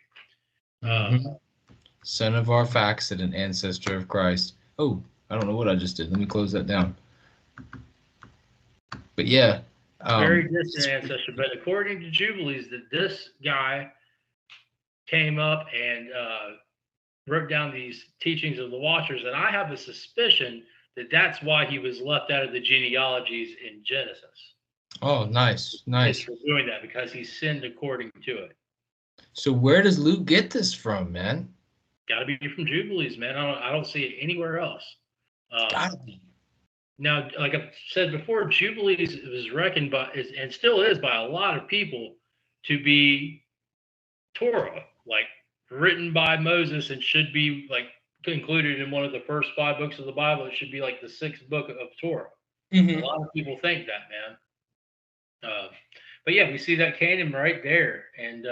Son of Arphaxad, an ancestor of Christ. Oh, I don't know what I just did. Let me close that down. But yeah. Very distant ancestor. But according to Jubilees, that this guy came up and wrote down these teachings of the Watchers, and I have a suspicion that that's why he was left out of the genealogies in Genesis. Oh, nice. For doing that, because he sinned according to it. So where does Luke get this from, man? Got to be from Jubilees, man. I don't see it anywhere else. Gotta be. Now, like I've said before, Jubilees was reckoned by, and still is by a lot of people, to be Torah, like written by Moses, and should be like included in one of the first 5 books of the Bible. It should be like the 6th book of Torah. A lot of people think that, man. But yeah, we see that Canaan right there. And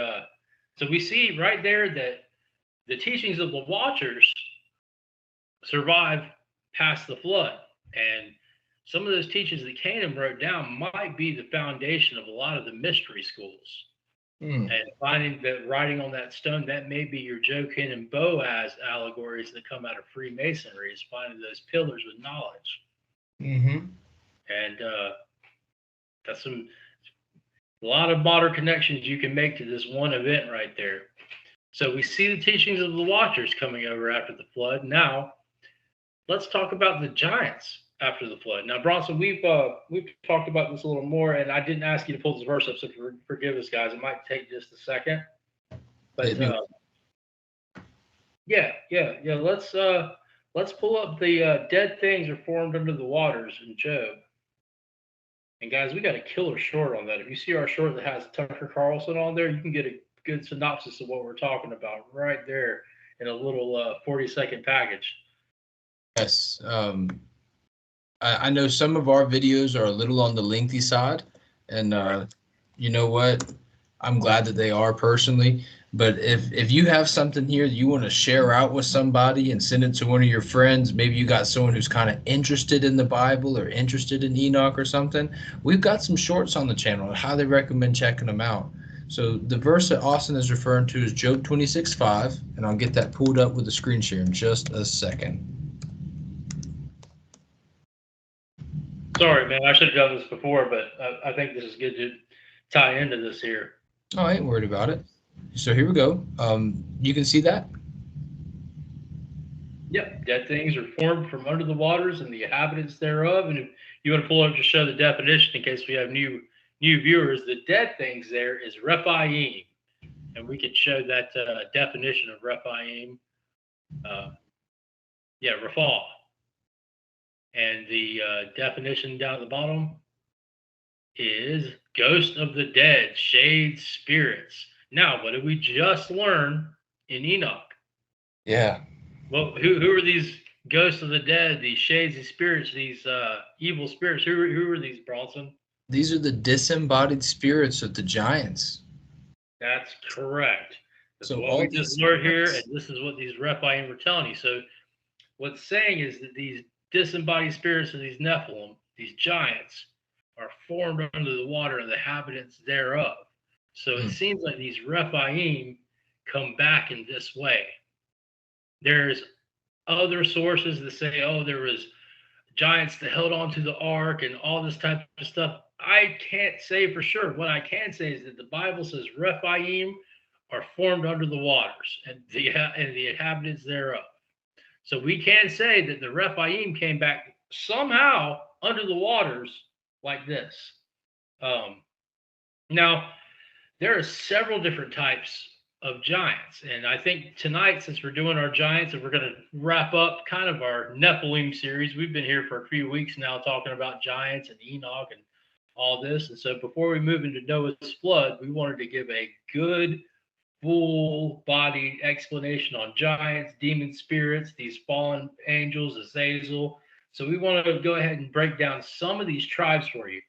so we see right there that the teachings of the Watchers survive past the flood. And some of those teachings that Canaan wrote down might be the foundation of a lot of the mystery schools. And finding that writing on that stone, that may be your Jachin and Boaz allegories that come out of Freemasonry, is finding those pillars with knowledge. And that's a lot of modern connections you can make to this one event right there. So we see the teachings of the Watchers coming over after the flood. Now, let's talk about the giants after the flood. Now, Bronson, we've talked about this a little more, and I didn't ask you to pull this verse up, so forgive us, guys. It might take just a second. But yeah. Let's pull up the dead things are formed under the waters in Job. And guys, we got a killer short on that. If you see our short that has Tucker Carlson on there, you can get a good synopsis of what we're talking about right there in a little 40-second package. Yes. I know some of our videos are a little on the lengthy side, and you know what? I'm glad that they are personally. But if you have something here that you want to share out with somebody and send it to one of your friends, maybe you got someone who's kind of interested in the Bible or interested in Enoch or something, we've got some shorts on the channel. I highly recommend checking them out. So the verse that Austin is referring to is Job 26:5, and I'll get that pulled up with the screen share in just a second. Sorry, man. I should have done this before, but I think this is good to tie into this here. Oh, I ain't worried about it. So here we go. You can see that? Yep. Dead things are formed from under the waters and the inhabitants thereof. And if you want to pull up to show the definition in case we have new viewers, the dead things there is Rephaim. And we could show that definition of Rephaim. Rapha. And the definition down at the bottom is ghost of the dead, shades, spirits. Now, what did we just learn in Enoch? Yeah. Well, who are these ghosts of the dead, these shades, these spirits, these evil spirits? Who are these, Bronson? These are the disembodied spirits of the giants. That's correct. So what we just learned here, and this is what these Rephaim were telling you. So what's saying is that these disembodied spirits of these Nephilim, these giants, are formed under the water and the inhabitants thereof. So it seems like these Rephaim come back in this way. There's other sources that say, oh, there was giants that held on to the ark and all this type of stuff. I can't say for sure. What I can say is that the Bible says Rephaim are formed under the waters and the inhabitants thereof. So we can say that the Rephaim came back somehow under the waters like this. Now, there are several different types of giants. And I think tonight, since we're doing our giants and we're going to wrap up kind of our Nephilim series, we've been here for a few weeks now talking about giants and Enoch and all this. And so before we move into Noah's flood, we wanted to give a good, full-bodied explanation on giants, demon spirits, these fallen angels, Azazel. So we want to go ahead and break down some of these tribes for you.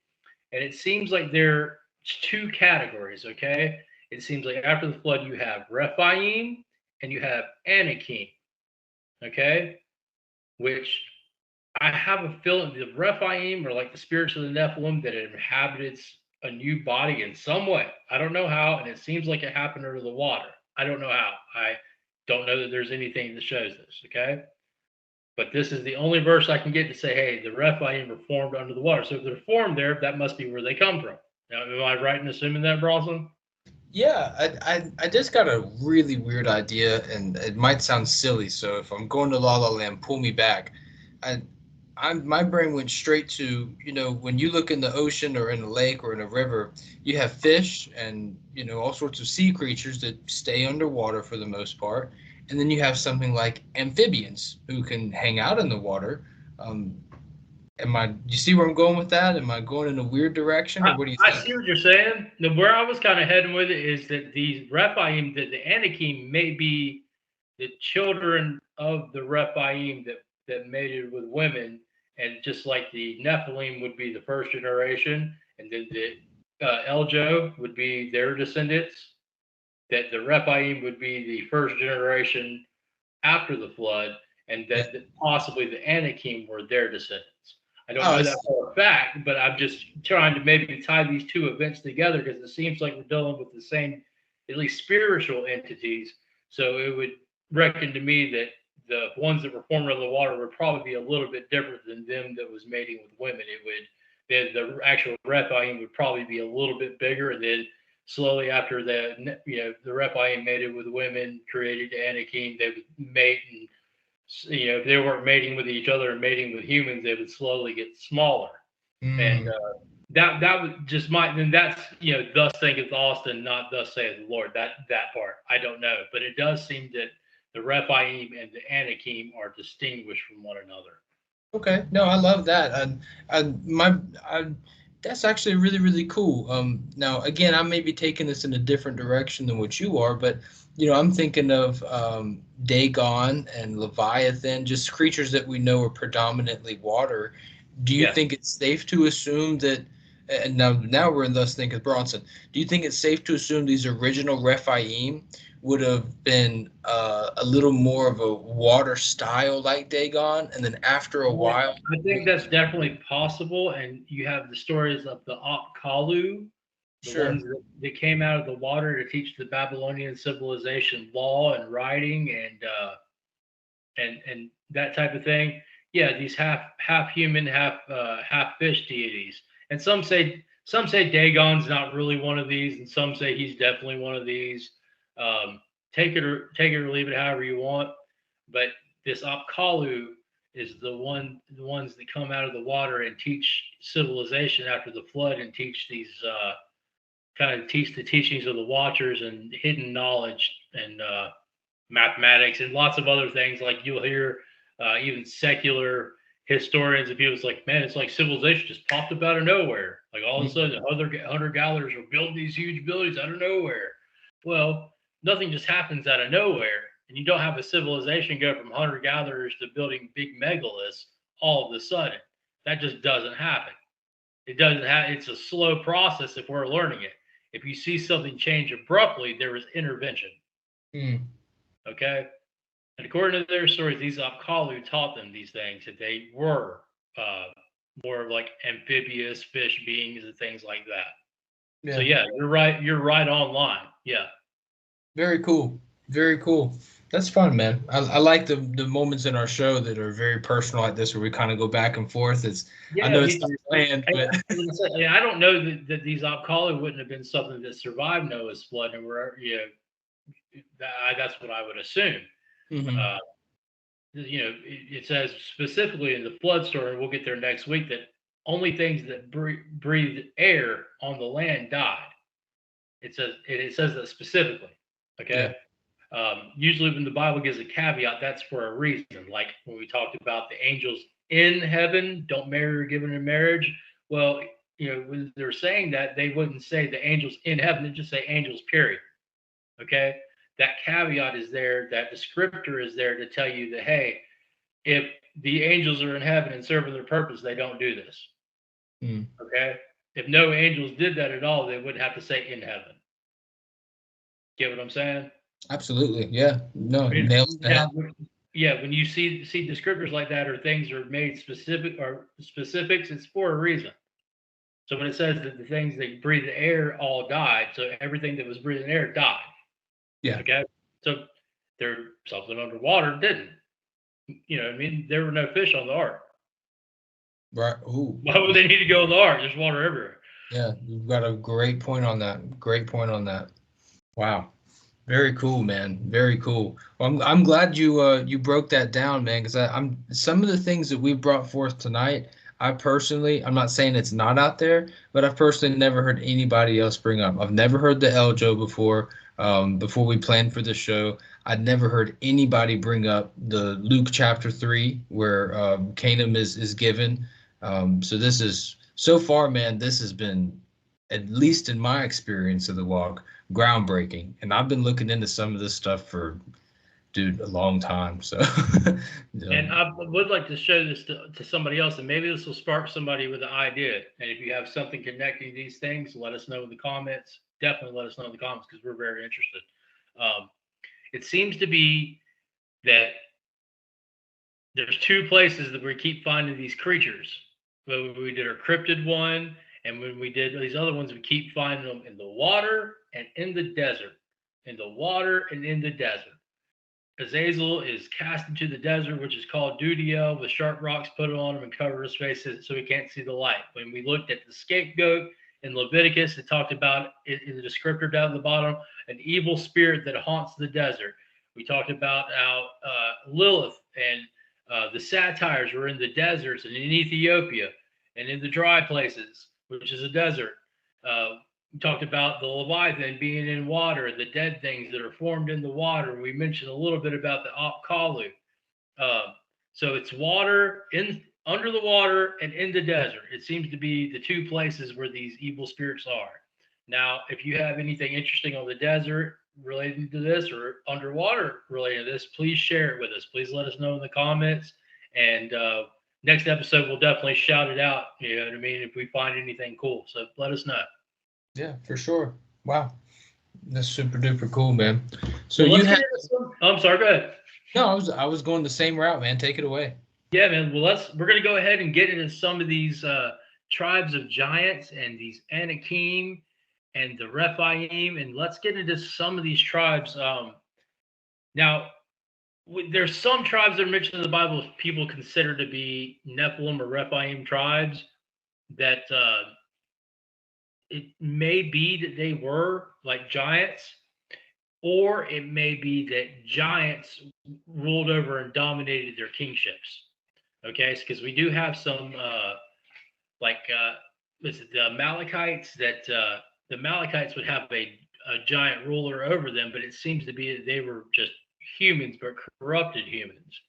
And it seems like they're two categories, okay? It seems like after the flood, you have Rephaim and you have Anakim, okay? Which I have a feeling the Rephaim are like the spirits of the Nephilim that inhabited a new body in some way. I don't know how, and it seems like it happened under the water. I don't know how. I don't know that there's anything that shows this, okay? But this is the only verse I can get to say, hey, the Rephaim were formed under the water. So if they're formed there, that must be where they come from. Now, am I right in assuming that, Bronson? Yeah, I just got a really weird idea, and it might sound silly. So if I'm going to La La Land, pull me back. My brain went straight to, when you look in the ocean or in a lake or in a river, you have fish and all sorts of sea creatures that stay underwater for the most part, and then you have something like amphibians who can hang out in the water. You see where I'm going with that? Am I going in a weird direction, or what do you I think? see what you're saying. Now, where I was kind of heading with it is that these Rephaim, that the Anakim may be the children of the Rephaim that mated with women, and just like the Nephilim would be the first generation, and then the Eljo would be their descendants, that the Rephaim would be the first generation after the flood, and that possibly the Anakim were their descendants. I don't know that for a fact, but I'm just trying to maybe tie these two events together because it seems like we're dealing with the same, at least spiritual entities. So it would reckon to me that the ones that were formed under the water would probably be a little bit different than them that was mating with women. It would, the actual Rephaim would probably be a little bit bigger, and then slowly after the Rephaim mated with women, created the Anakim, they would mate, and if they weren't mating with each other and mating with humans, they would slowly get smaller. And that would just then that's thus thinketh Austin, not thus saith the Lord. That part I don't know, but it does seem that the Rephaim and the Anakim are distinguished from one another. Okay, no, I love that. That's actually really, really cool. Now, again, I may be taking this in a different direction than what you are, but I'm thinking of Dagon and Leviathan, just creatures that we know are predominantly water. Do you think it's safe to assume that? And now we're in Thus Thinketh Bronson. Do you think it's safe to assume these original Rephaim would have been a little more of a water style like Dagon, and then after a while? I think that's definitely possible, and you have the stories of the Kalu, the ones that came out of the water to teach the Babylonian civilization law and writing and that type of thing. Yeah, these half human, half fish deities, and some say Dagon's not really one of these, and some say he's definitely one of these. Take it or leave it, however you want. But this Apkallu is the ones that come out of the water and teach civilization after the flood, and teach these teach the teachings of the Watchers and hidden knowledge and mathematics and lots of other things. Like you'll hear even secular historians and people, it's like, man, it's like civilization just popped up out of nowhere. Like all of a sudden, hunter-gatherers are building these huge buildings out of nowhere. Well, nothing just happens out of nowhere, and you don't have a civilization go from hunter-gatherers to building big megaliths all of a sudden. That just doesn't happen. It doesn't have. It's a slow process if we're learning it. If you see something change abruptly, there is intervention. Okay. And according to their stories, these Apkallu taught them these things, that they were uh, more like amphibious fish beings and things like that. So Yeah. yeah, you're right. You're right on line. Yeah. Very cool. Very cool. That's fun, man. I like the moments in our show that are very personal like this, where we kind of go back and forth. I Yeah, know I it's mean, not planned, but I don't know that these Apkallu wouldn't have been something that survived Noah's flood, and were that's what I would assume. Mhm. Uh, it says specifically in the flood story, and we'll get there next week, that only things that breathed air on the land died. It says that specifically. Yeah. Okay. Usually, when the Bible gives a caveat, that's for a reason. Like when we talked about the angels in heaven don't marry or given in marriage. Well, when they're saying that, they wouldn't say the angels in heaven; they just say angels. Period. Okay. That caveat is there. That descriptor is there to tell you that, hey, if the angels are in heaven and serving their purpose, they don't do this. Mm. Okay. If no angels did that at all, they wouldn't have to say in heaven. Get what I'm saying? Absolutely. Yeah. No, nails to head. Now, yeah, when you see descriptors like that, or things are made specific or specifics, it's for a reason. So when it says that the things that breathe the air all died, so everything that was breathing air died. Yeah. Okay, so there something underwater didn't. I mean, there were no fish on the ark. Right. Ooh. Why would they need to go in the ark? There's water everywhere. Yeah. You've got a great point on that. Great point on that. Wow. Very cool, man. Very cool. Well, I'm glad you broke that down, man, because I'm some of the things that we brought forth tonight. I'm not saying it's not out there, but I've personally never heard anybody else bring up. I've never heard the Eljo before. Before we planned for the show, I'd never heard anybody bring up the Luke chapter 3, where Canaan is given. So this is so far, man. This has been, at least in my experience of the walk, groundbreaking. And I've been looking into some of this stuff for, dude, a long time. So, And um, I would like to show this to somebody else, and maybe this will spark somebody with an idea. And if you have something connecting these things, let us know in the comments. Definitely let us know in the comments, because we're very interested. Um, it seems to be that there's two places that we keep finding these creatures. When we did our cryptid one, and when we did these other ones, we keep finding them in the water and in the desert. In the water and in the desert. Azazel is cast into the desert, which is called Dudiel, with sharp rocks put on him and cover his face so he can't see the light. When we looked at the scapegoat in Leviticus, it talked about it in the descriptor down at the bottom, an evil spirit that haunts the desert. We talked about how Lilith and the satyrs were in the deserts and in Ethiopia and in the dry places, which is a desert. We talked about the Leviathan being in water, the dead things that are formed in the water. We mentioned a little bit about the Apkallu. Uh, so it's water in under the water and in the desert. It seems to be the two places where these evil spirits are. Now, if you have anything interesting on the desert relating to this, or underwater related to this, please share it with us. Please let us know in the comments. And next episode, we'll definitely shout it out. You know what I mean? If we find anything cool, so let us know. yeah, for sure. Wow. That's super duper cool, man. So Well, you let's get had, into some. Oh, I'm sorry. Go ahead. no, I was going the same route, man. Take it away. Yeah, man. Well, we're gonna go ahead and get into some of these tribes of giants and these Anakim and the Rephaim, and let's get into some of these tribes. Now, there's some tribes that are mentioned in the Bible people consider to be Nephilim or Rephaim tribes that it may be that they were like giants, or it may be that giants ruled over and dominated their kingships. Okay, because we do have some like is it the Amalekites, that the Amalekites would have a giant ruler over them, but it seems to be that they were just humans, but corrupted humans.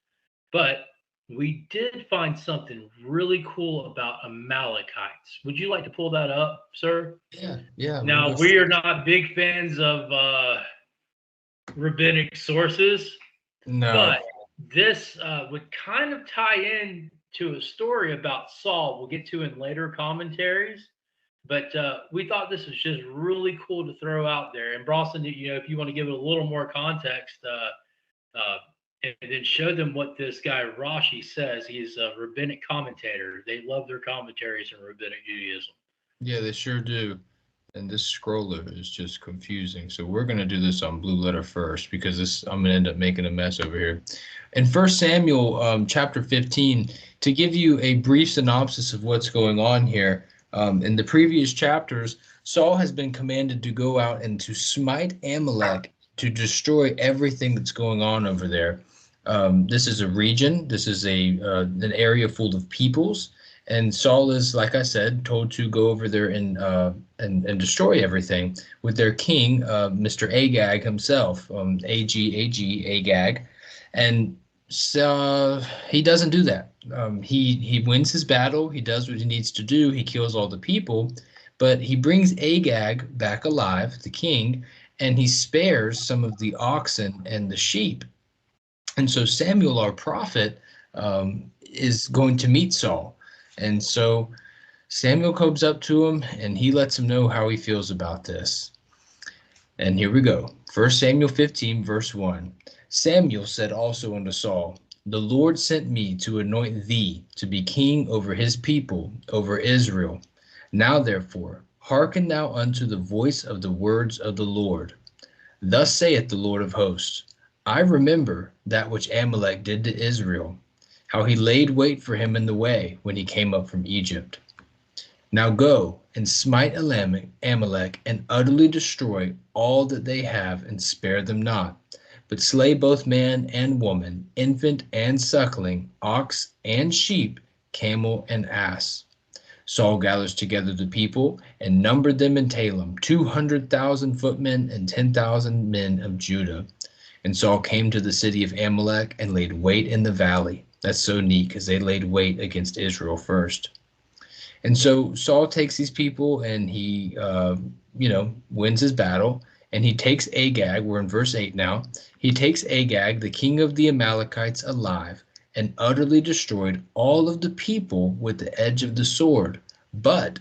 But we did find something really cool about Amalekites. Would you like to pull that up, sir? Yeah, yeah. We'll Now, go. we are not big fans of rabbinic sources, No. but this would kind of tie in to a story about Saul we'll get to in later commentaries. But we thought this was just really cool to throw out there. And Bronson, if you want to give it a little more context, and then show them what this guy Rashi says. He's a rabbinic commentator. They love their commentaries in rabbinic Judaism. Yeah, they sure do. And this scroller is just confusing. So we're going to do this on blue letter first because I'm going to end up making a mess over here. In 1 Samuel chapter 15, to give you a brief synopsis of what's going on here, in the previous chapters, Saul has been commanded to go out and to smite Amalek, to destroy everything that's going on over there. This is a region. This is an area full of peoples. And Saul is, like I said, told to go over there and destroy everything with their king, Mr. Agag himself, Agag, and so he doesn't do that. He wins his battle. He does what he needs to do. He kills all the people, but he brings Agag back alive, the king, and he spares some of the oxen and the sheep. And so Samuel, our prophet, is going to meet Saul. And so Samuel comes up to him and he lets him know how he feels about this. And here we go. 1 Samuel 15, verse 1. Samuel said also unto Saul, The Lord sent me to anoint thee to be king over his people, over Israel. Now therefore, hearken thou unto the voice of the words of the Lord. Thus saith the Lord of hosts, I remember that which Amalek did to Israel, how he laid wait for him in the way when he came up from Egypt. Now go and smite Amalek and utterly destroy all that they have and spare them not, but slay both man and woman, infant and suckling, ox and sheep, camel and ass. Saul gathers together the people and numbered them in Talem, 200,000 footmen and 10,000 men of Judah. And Saul came to the city of Amalek and laid wait in the valley. That's so neat because they laid wait against Israel first. And so Saul takes these people and he, wins his battle. And he takes Agag, we're in verse 8 now. He takes Agag, the king of the Amalekites, alive and utterly destroyed all of the people with the edge of the sword. But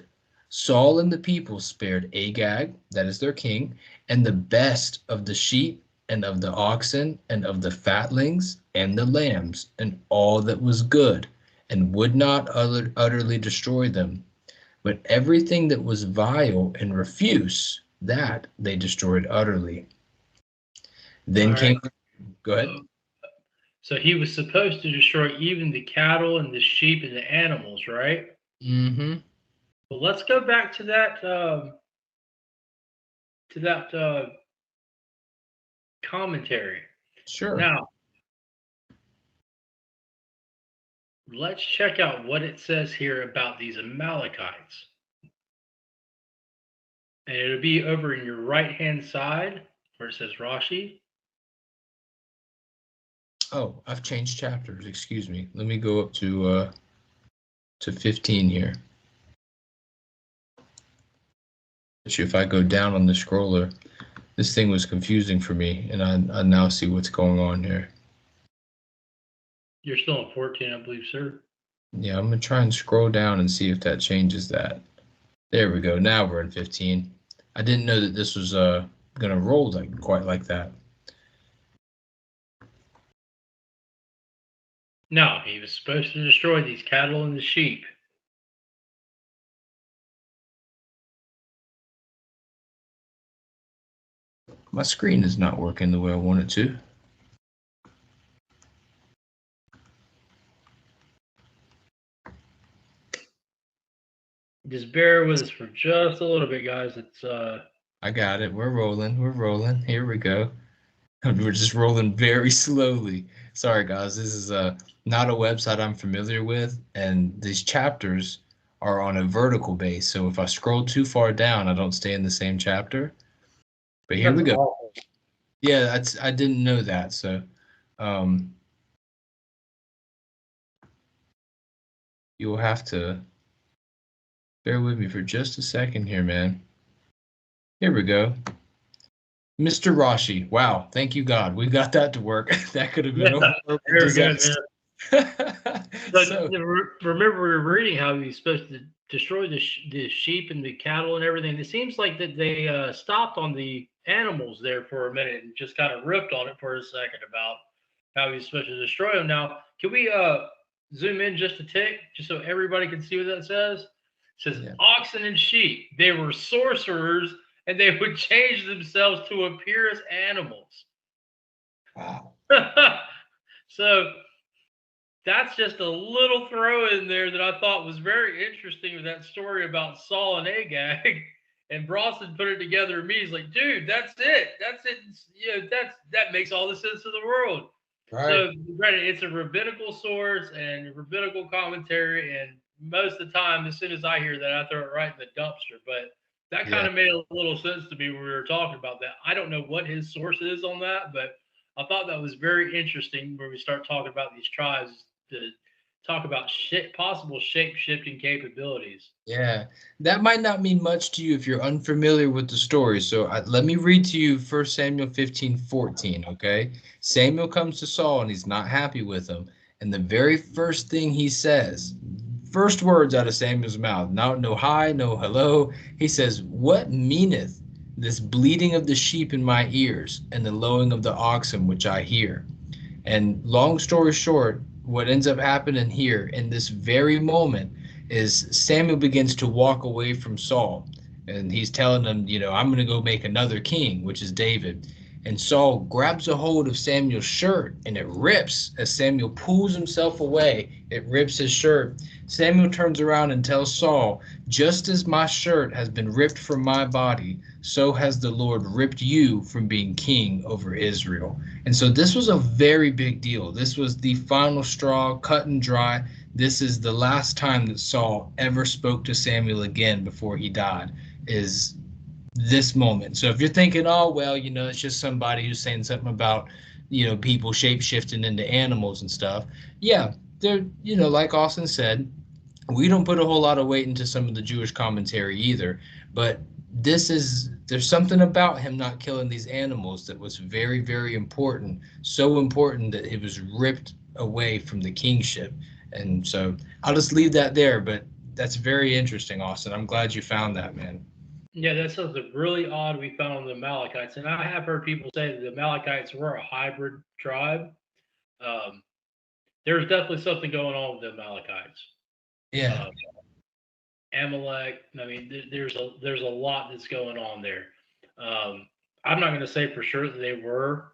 Saul and the people spared Agag, that is their king, and the best of the sheep and of the oxen and of the fatlings and the lambs and all that was good, and would not utterly destroy them. But everything that was vile and refuse, that they destroyed utterly. Then All came, right. Go ahead. So he was supposed to destroy even the cattle and the sheep and the animals, right? Mm-hmm. Well, let's go back to that commentary. Sure. Now, let's check out what it says here about these Amalekites. And it'll be over in your right-hand side where it says Rashi. Oh, I've changed chapters. Excuse me. Let me go up to 15 here. If I go down on the scroller, this thing was confusing for me, and I now see what's going on here. You're still on 14, I believe, sir. Yeah, I'm going to try and scroll down and see if that changes that. There we go. Now we're in 15. I didn't know that this was going to roll quite like that. No, he was supposed to destroy these cattle and the sheep. My screen is not working the way I want it to. Just bear with us for just a little bit, guys. It's I got it. We're rolling. We're rolling. Here we go. We're just rolling very slowly. Sorry, guys. This is not a website I'm familiar with, and these chapters are on a vertical base. So if I scroll too far down, I don't stay in the same chapter. But here we go. awful. Yeah, I didn't know that. So you'll have to bear with me for just a second here, man. Here we go. Mr. Rashi. Wow. Thank you, God. We got that to work. That could have been a horrible disaster. So, remember, we were reading how he's supposed to destroy the sheep and the cattle and everything. It seems like that they stopped on the animals there for a minute and just kind of ripped on it for a second about how he's supposed to destroy them. Now, can we zoom in just a tick, just so everybody can see what that says? It says Yeah. oxen and sheep. They were sorcerers, and they would change themselves to appear as animals. Wow. So that's just a little throw in there that I thought was very interesting with that story about Saul and Agag. And Bronson put it together and me. He's like, dude, that's it. That's it. You know, that makes all the sense in the world. Right. So it's a rabbinical source and a rabbinical commentary. And most of the time, as soon as I hear that, I throw it right in the dumpster. But that kind Yeah. of made a little sense to me when we were talking about that. I don't know what his source is on that, but I thought that was very interesting when we start talking about these tribes to talk about possible shape shifting capabilities. Yeah, that might not mean much to you if you're unfamiliar with the story. So let me read to you 1 Samuel 15:14, okay? Samuel comes to Saul and he's not happy with him. And the very first thing he says, first words out of Samuel's mouth, no hi, no hello. He says, "What meaneth this bleating of the sheep in my ears and the lowing of the oxen which I hear?" And long story short, what ends up happening here in this very moment is Samuel begins to walk away from Saul. And he's telling him, I'm going to go make another king, which is David. And Saul grabs a hold of Samuel's shirt and it rips as Samuel pulls himself away. It rips his shirt. Samuel turns around and tells Saul, "Just as my shirt has been ripped from my body, so has the Lord ripped you from being king over Israel." And so this was a very big deal. This was the final straw, cut and dry. This is the last time that Saul ever spoke to Samuel again before he died, is this moment. So if you're thinking, oh, well, it's just somebody who's saying something about, people shape shifting into animals and stuff. Yeah, they're, like Austin said, we don't put a whole lot of weight into some of the Jewish commentary either. But there's something about him not killing these animals that was very, very important. So important that it was ripped away from the kingship. And so I'll just leave that there. But that's very interesting, Austin. I'm glad you found that, man. Yeah, that's something really odd we found on the Amalekites. And I have heard people say that the Amalekites were a hybrid tribe. Um, there's definitely something going on with the Amalekites. Yeah. Um, Amalek. I mean, there's a lot that's going on there. I'm not going to say for sure that they were,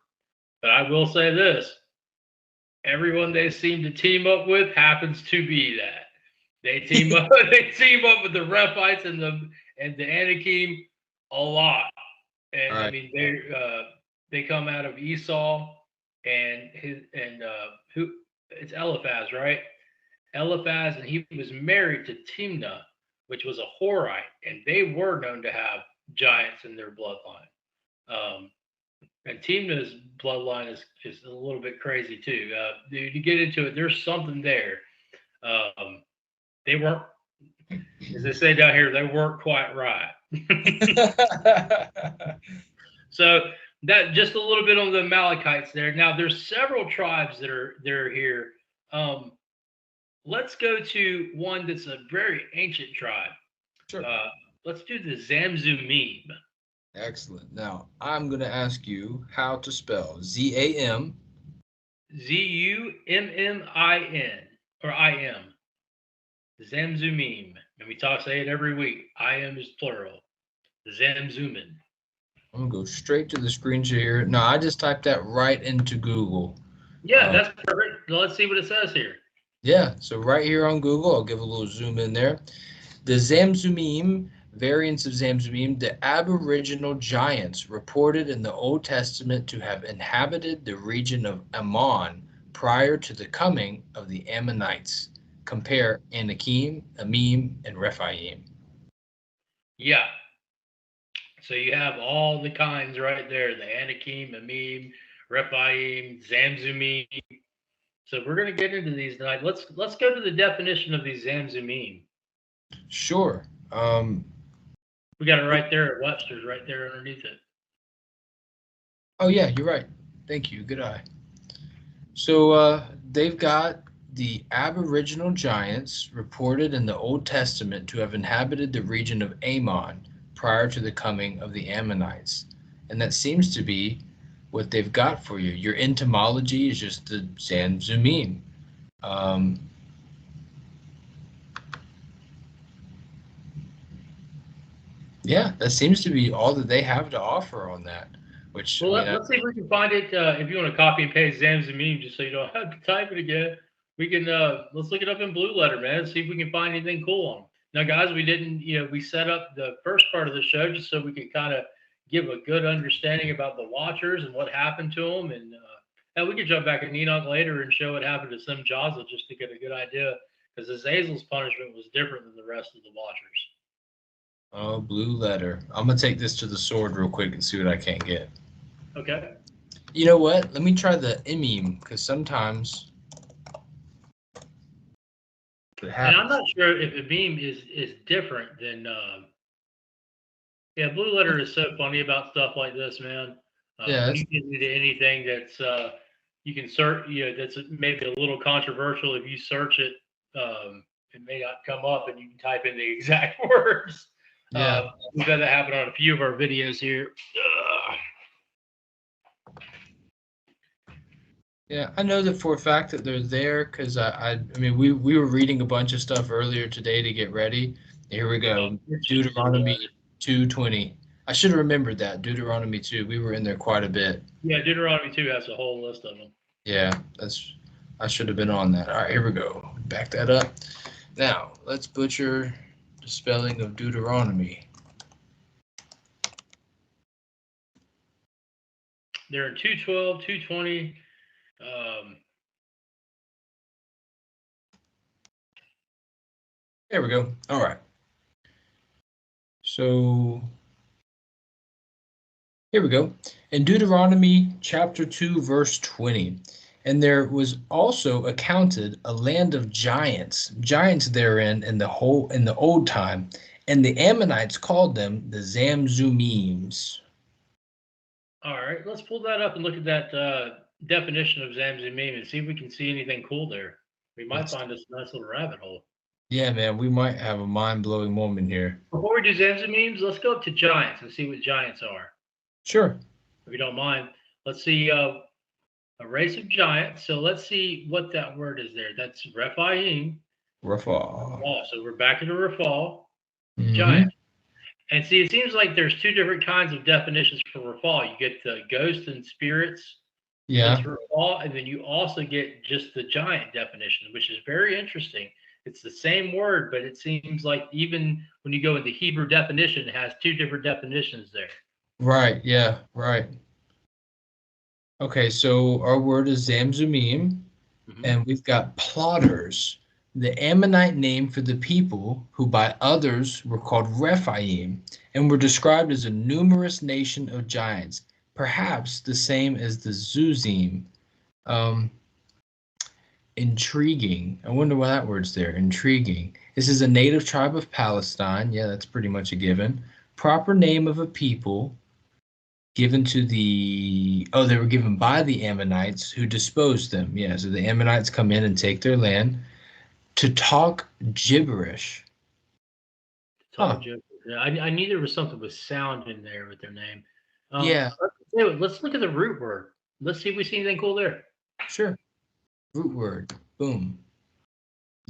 but I will say this: everyone they seem to team up with happens to be that. They team up. They team up with the Rephites and the Anakim a lot. All And I right. mean they come out of Esau and who it's Eliphaz, right? Eliphaz, and he was married to Timnah, which was a Horite, and they were known to have giants in their bloodline. Um, and Timnah's bloodline is a little bit crazy too. Dude, you get into it, there's something there. They weren't, as they say down here, they weren't quite right. So that just a little bit on the Amalekites there. Now there's several tribes that are here. Um, let's go to one that's a very ancient tribe. Sure. Let's do the Zamzumim. Excellent. Now, I'm going to ask you how to spell Zam. Zummin or I am. Zamzumim. And we say it every week. I am is plural. Zamzumin. I'm going to go straight to the screen share here. No, I just typed that right into Google. Yeah, that's perfect. Let's see what it says here. Yeah, so right here on Google, I'll give a little zoom in there. The Zamzumim, variants of Zamzumim, the Aboriginal giants reported in the Old Testament to have inhabited the region of Ammon prior to the coming of the Ammonites. Compare Anakim, Amim, and Rephaim. Yeah. So you have all the kinds right there: the Anakim, Amim, Rephaim, Zamzumim. So we're going to get into these tonight. Let's go to the definition of these Zamzumim. Sure. We got it right there at Webster's, right there underneath it. Oh yeah, you're right. Thank you. Good eye. So they've got the Aboriginal giants reported in the Old Testament to have inhabited the region of Ammon prior to the coming of the Ammonites. And that seems to be what they've got for you. Your entomology is just the Zamzumim. Yeah, that seems to be all that they have to offer on that. Which, Well, I mean, let's see if we can find it. If you want to copy and paste Zamzumim, just so you don't have to type it again, we can. Let's look it up in Blue Letter, man. See if we can find anything cool on 'em. Now, guys, we didn't. We set up the first part of the show just so we could kind of give a good understanding about the Watchers and what happened to them, and we could jump back in Enoch later and show what happened to Sim Jaza just to get a good idea, because Azazel's punishment was different than the rest of the Watchers. oh, Blue Letter. I'm gonna take this to the sword real quick and see what I can't get. Okay. You know what? Let me try the Emim, because sometimes it And happens. I'm not sure if a beam is different than. Yeah, Blue Letter is so funny about stuff like this, man. Yeah, When you get into anything that's you can search, that's maybe a little controversial. If you search it, it may not come up, and you can type in the exact words. yeah, We've had that happen on a few of our videos here. yeah. I know that for a fact that they're there because I mean, we were reading a bunch of stuff earlier today to get ready. Here we go. Deuteronomy 2:20. I should have remembered that. Deuteronomy 2. We were in there quite a bit. Yeah, Deuteronomy 2 has a whole list of them. Yeah, I should have been on that. All right, here we go. Back that up. Now, let's butcher the spelling of Deuteronomy. They're in 2:12, 2:20. There we go. All right. So here we go. In Deuteronomy chapter 2, verse 20. And there was also accounted a land of giants therein in the old time, and the Ammonites called them the Zamzumims. All right, let's pull that up and look at that definition of Zamzumim and see if we can see anything cool there. We might find us a nice little rabbit hole. Yeah, man, we might have a mind-blowing moment here. Before we do Zamzumims, let's go up to giants and see what giants are. Sure. If you don't mind, let's see a race of giants. So let's see what that word is there. That's Rephaim. Rafah. Oh, so we're back into Raphal. Mhm. Giant. And see, it seems like there's two different kinds of definitions for Rafal. You get the ghosts and spirits. Yeah. That's Rafal, and then you also get just the giant definition, which is very interesting. It's the same word, but it seems like even when you go into Hebrew definition, it has two different definitions there. Right. Yeah. Right. Okay. So our word is Zamzumim, and we've got plotters, the Ammonite name for the people who by others were called Rephaim, and were described as a numerous nation of giants, perhaps the same as the Zuzim. Intriguing. I wonder why that word's there. Intriguing. This is a native tribe of Palestine. Yeah, that's pretty much a given. Proper name of a people given to they were given by the Ammonites who disposed them. Yeah, so the Ammonites come in and take their land to talk gibberish. Talk gibberish. Yeah, I knew there was something with sound in there with their name. Yeah. Let's look at the root word. Let's see if we see anything cool there. Sure. Root word. Boom.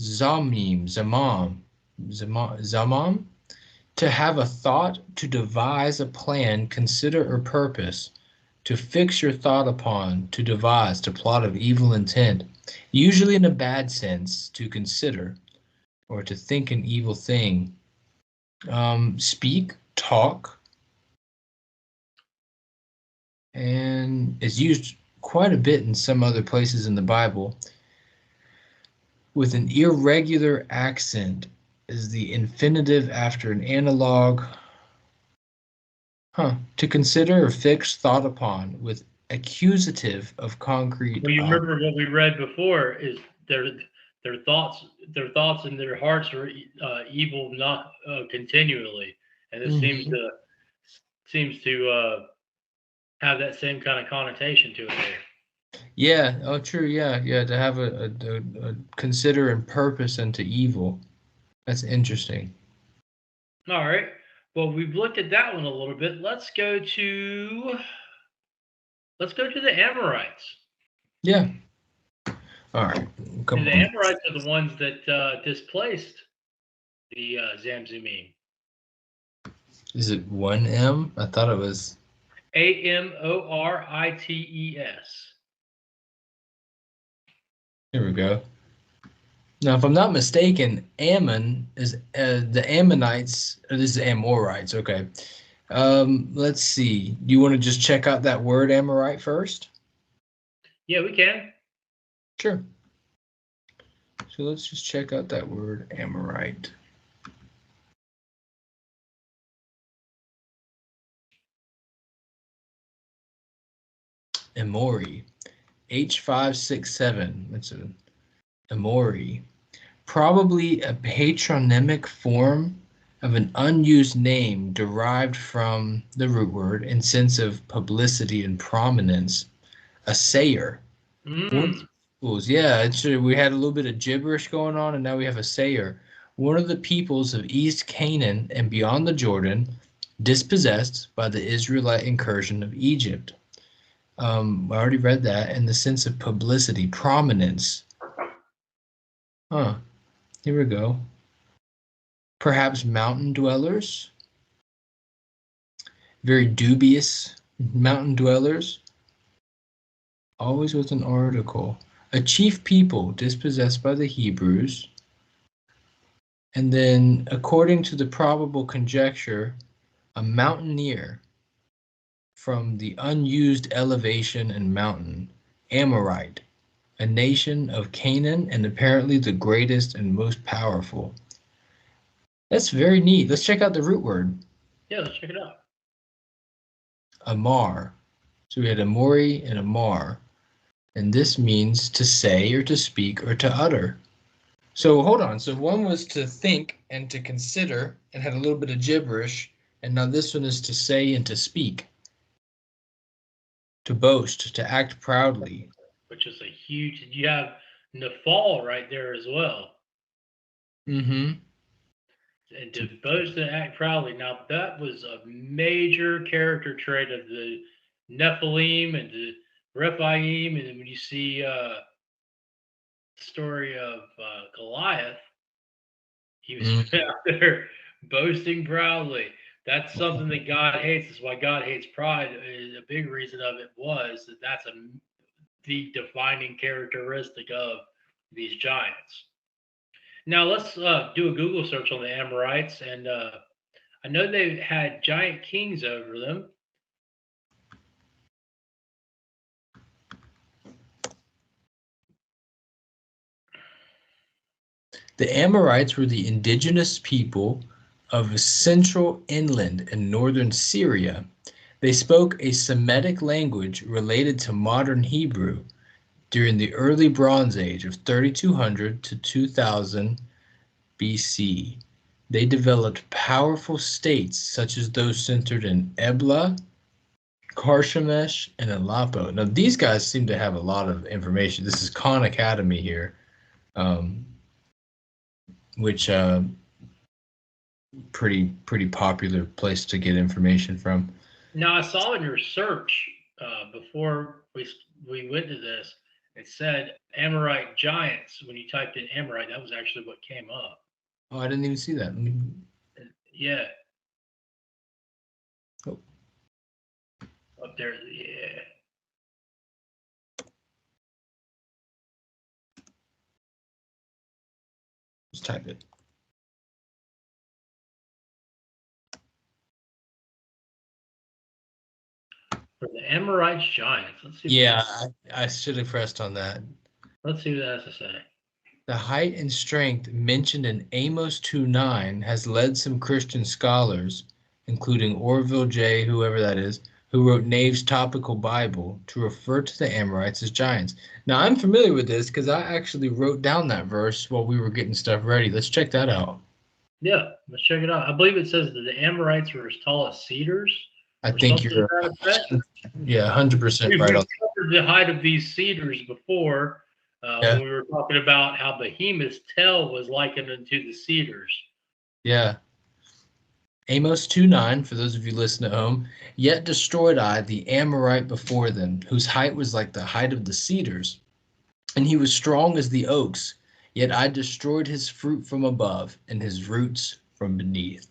Zamim. Zamam. To have a thought, to devise a plan, consider or purpose, to fix your thought upon, to devise, to plot of evil intent, usually in a bad sense, to consider, or to think an evil thing. Speak, talk, and is used quite a bit in some other places in the Bible. With an irregular accent is the infinitive after an analog. To consider or fix thought upon with accusative of concrete. Well, you remember what we read before is their thoughts and their hearts are evil, not continually, and it seems to have that same kind of connotation to it there. Yeah. Oh, true. Yeah. Yeah. To have a consider and purpose unto evil. That's interesting. All right. Well, we've looked at that one a little bit. Let's go to Let's go to the Amorites. Yeah. All right. Come And the on. Amorites are the ones that displaced the Zamzummim. Is it 1M? I thought it was. Amorites. Here we go. Now, if I'm not mistaken, Ammon is the Ammonites. This is Amorites. Okay. Let's see. Do you want to just check out that word Amorite first? Yeah, we can. Sure. So let's just check out that word Amorite. Amori. H567. That's an Amori. Probably a patronymic form of an unused name derived from the root word in sense of publicity and prominence. A sayer. Yeah, we had a little bit of gibberish going on, and now we have a sayer. One of the peoples of East Canaan and beyond the Jordan, dispossessed by the Israelite incursion of Egypt. I already read that in the sense of publicity, prominence. Huh. Here we go. Perhaps mountain dwellers. Very dubious mountain dwellers. Always with an article. A chief people dispossessed by the Hebrews. And then, according to the probable conjecture, a mountaineer from the unused elevation and mountain, Amorite, a nation of Canaan and apparently the greatest and most powerful. That's very neat. Let's check out the root word. Yeah, let's check it out. Amar. So we had Amori and Amar. And this means to say or to speak or to utter. So hold on. So one was to think and to consider and had a little bit of gibberish. And now this one is to say and to speak. To boast, to act proudly. Which is a huge, you have Nafal right there as well. Mm-hmm. And to boast and act proudly. Now, that was a major character trait of the Nephilim and the Rephaim. And then when you see the story of Goliath, he was out there boasting proudly. That's something that God hates. That's why God hates pride. A big reason of it was that that's the defining characteristic of these giants. Now let's do a Google search on the Amorites, and I know they had giant kings over them. The Amorites were the indigenous people of central inland and northern Syria. They spoke a Semitic language related to modern Hebrew during the early Bronze Age of 3200 to 2000 BC. They developed powerful states such as those centered in Ebla, Karshemish, and Aleppo. Now, these guys seem to have a lot of information. This is Khan Academy here, which pretty popular place to get information from. Now, I saw in your search before we went to this, it said Amorite giants. When you typed in Amorite, that was actually what came up. Oh, I didn't even see that. Yeah. Oh. Up there, yeah. Just type it. For the Amorite giants. Let's see. Yeah, I should have pressed on that. Let's see what that has to say. The height and strength mentioned in Amos 2:9 has led some Christian scholars, including Orville J., whoever that is, who wrote Nave's Topical Bible, to refer to the Amorites as giants. Now, I'm familiar with this because I actually wrote down that verse while we were getting stuff ready. Let's check that out. Yeah, let's check it out. I believe it says that the Amorites were as tall as cedars. I think you're, yeah, 100% right. We covered the height of these cedars before when we were talking about how Behemoth's tail was likened unto the cedars. Yeah. Amos 2:9, for those of you listening at home, yet destroyed I the Amorite before them, whose height was like the height of the cedars, and he was strong as the oaks, yet I destroyed his fruit from above, and his roots from beneath.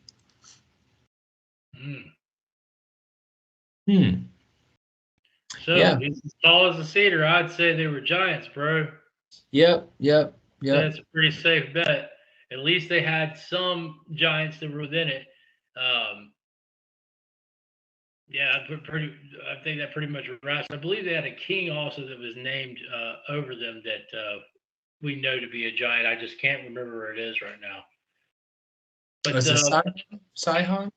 Mm. So Yeah. he's as tall as a cedar. I'd say they were giants, bro. Yep. That's a pretty safe bet. At least they had some giants that were within it. Yeah, I think that pretty much wraps. I believe they had a king also that was named over them that we know to be a giant. I just can't remember where it is right now. But Was it Sihon?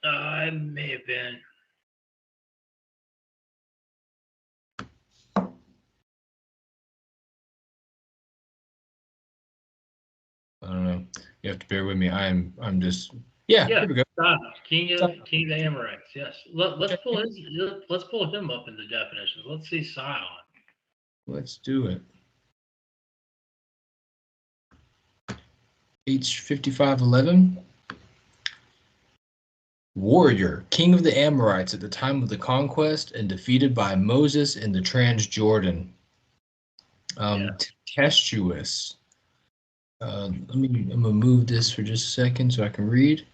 it may have been. I don't know. You have to bear with me. I'm just here we go. King of the Amorites. Yes. Let's pull him up in the definitions. Let's see Sihon. Let's do it. H5511. Warrior, king of the Amorites at the time of the conquest and defeated by Moses in the Transjordan. Tempestuous. I'm gonna move this for just a second so I can read.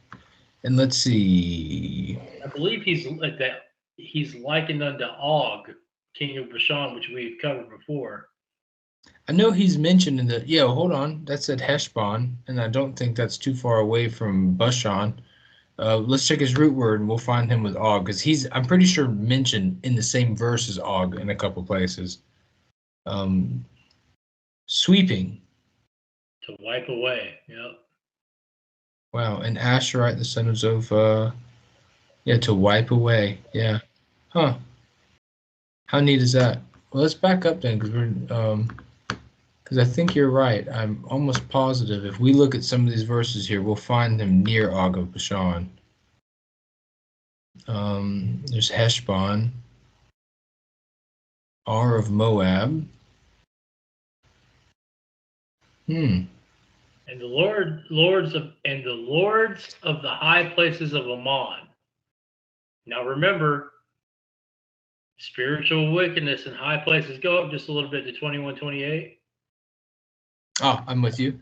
And let's see. I believe he's likened unto Og, king of Bashan, which we've covered before. I know he's mentioned in the hold on. That said Heshbon, and I don't think that's too far away from Bashan. Let's check his root word and we'll find him with Og, because I'm pretty sure mentioned in the same verse as Og in a couple places. Sweeping. To wipe away. Yep. Wow, and Asherite, the son of Zophah. To wipe away. Yeah. Huh. How neat is that? Well, let's back up then, because I think you're right. I'm almost positive if we look at some of these verses here, we'll find them near Og of Bashan. There's Heshbon, Ar of Moab. And the lords of the high places of Ammon. Now remember, spiritual wickedness in high places. Go up just a little bit to 21:28. Oh, I'm with you.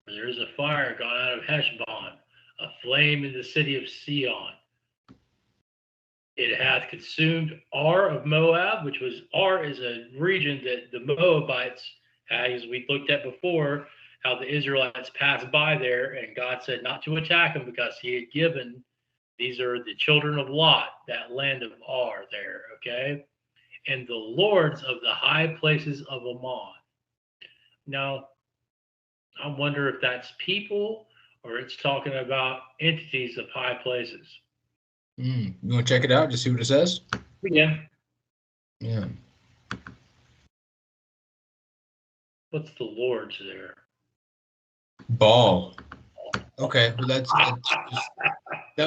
There is a fire gone out of Heshbon, a flame in the city of Sion. It hath consumed Ar of Moab, which was Ar is a region that the Moabites had, as we looked at before, how the Israelites passed by there, and God said not to attack them because he had given, these are the children of Lot, that land of Ar there, okay? And the lords of the high places of Ammon. Now, I wonder if that's people or it's talking about entities of high places. You want to check it out, just see what it says? Yeah. What's the lords there? Baal. Okay, well that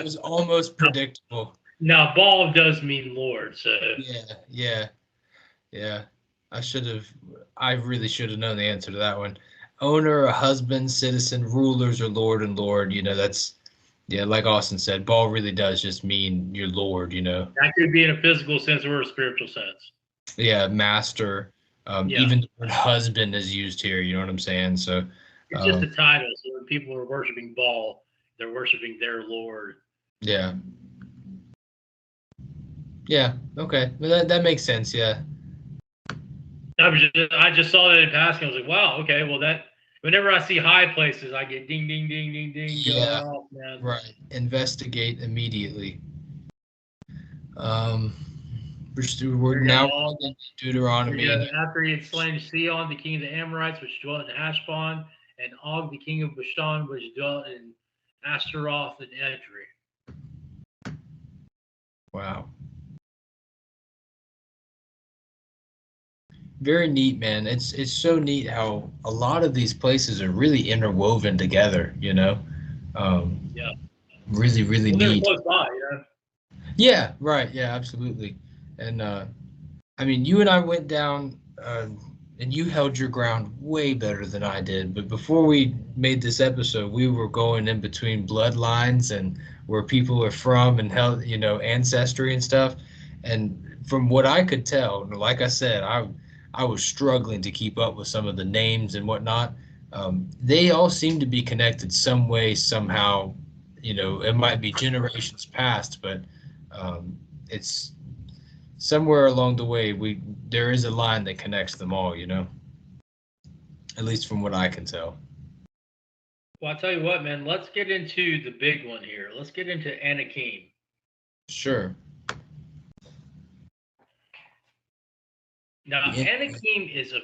was almost predictable. Now, Baal does mean Lord, so yeah. I really should have known the answer to that one. Owner, a husband, citizen, rulers, or lord and lord. That's like Austin said. Baal really does just mean your lord. That could be in a physical sense or a spiritual sense. Yeah, master. Even the word husband is used here. You know what I'm saying? So it's just a title. So when people are worshiping Baal, they're worshiping their Lord. Yeah. Okay. Well, that makes sense. Yeah. I just saw that in passing. I was like, wow. Okay. Well, whenever I see high places, I get ding, ding, ding, ding, ding. Yeah. Going off, man. Right. Investigate immediately. We're now in Deuteronomy. After he had slain Sihon, the king of the Amorites, which dwelt in Heshbon, and Og, the king of Bashan, which dwelt in Ashtaroth and Edrei. Wow. Very neat, man. It's so neat how a lot of these places are really interwoven together. Really, really neat. Close by, Yeah, right. Yeah, absolutely. And I mean, you and I went down And you held your ground way better than I did. But before we made this episode, we were going in between bloodlines and where people are from and how, ancestry and stuff. And from what I could tell, like I said, I was struggling to keep up with some of the names and whatnot. They all seem to be connected some way, somehow. It might be generations past, but it's somewhere along the way there is a line that connects them all, at least from what I can tell. Well, I'll tell you what, man. Let's get into the big one here. Let's get into Anakim. Sure. Now, Yeah. Anakim is a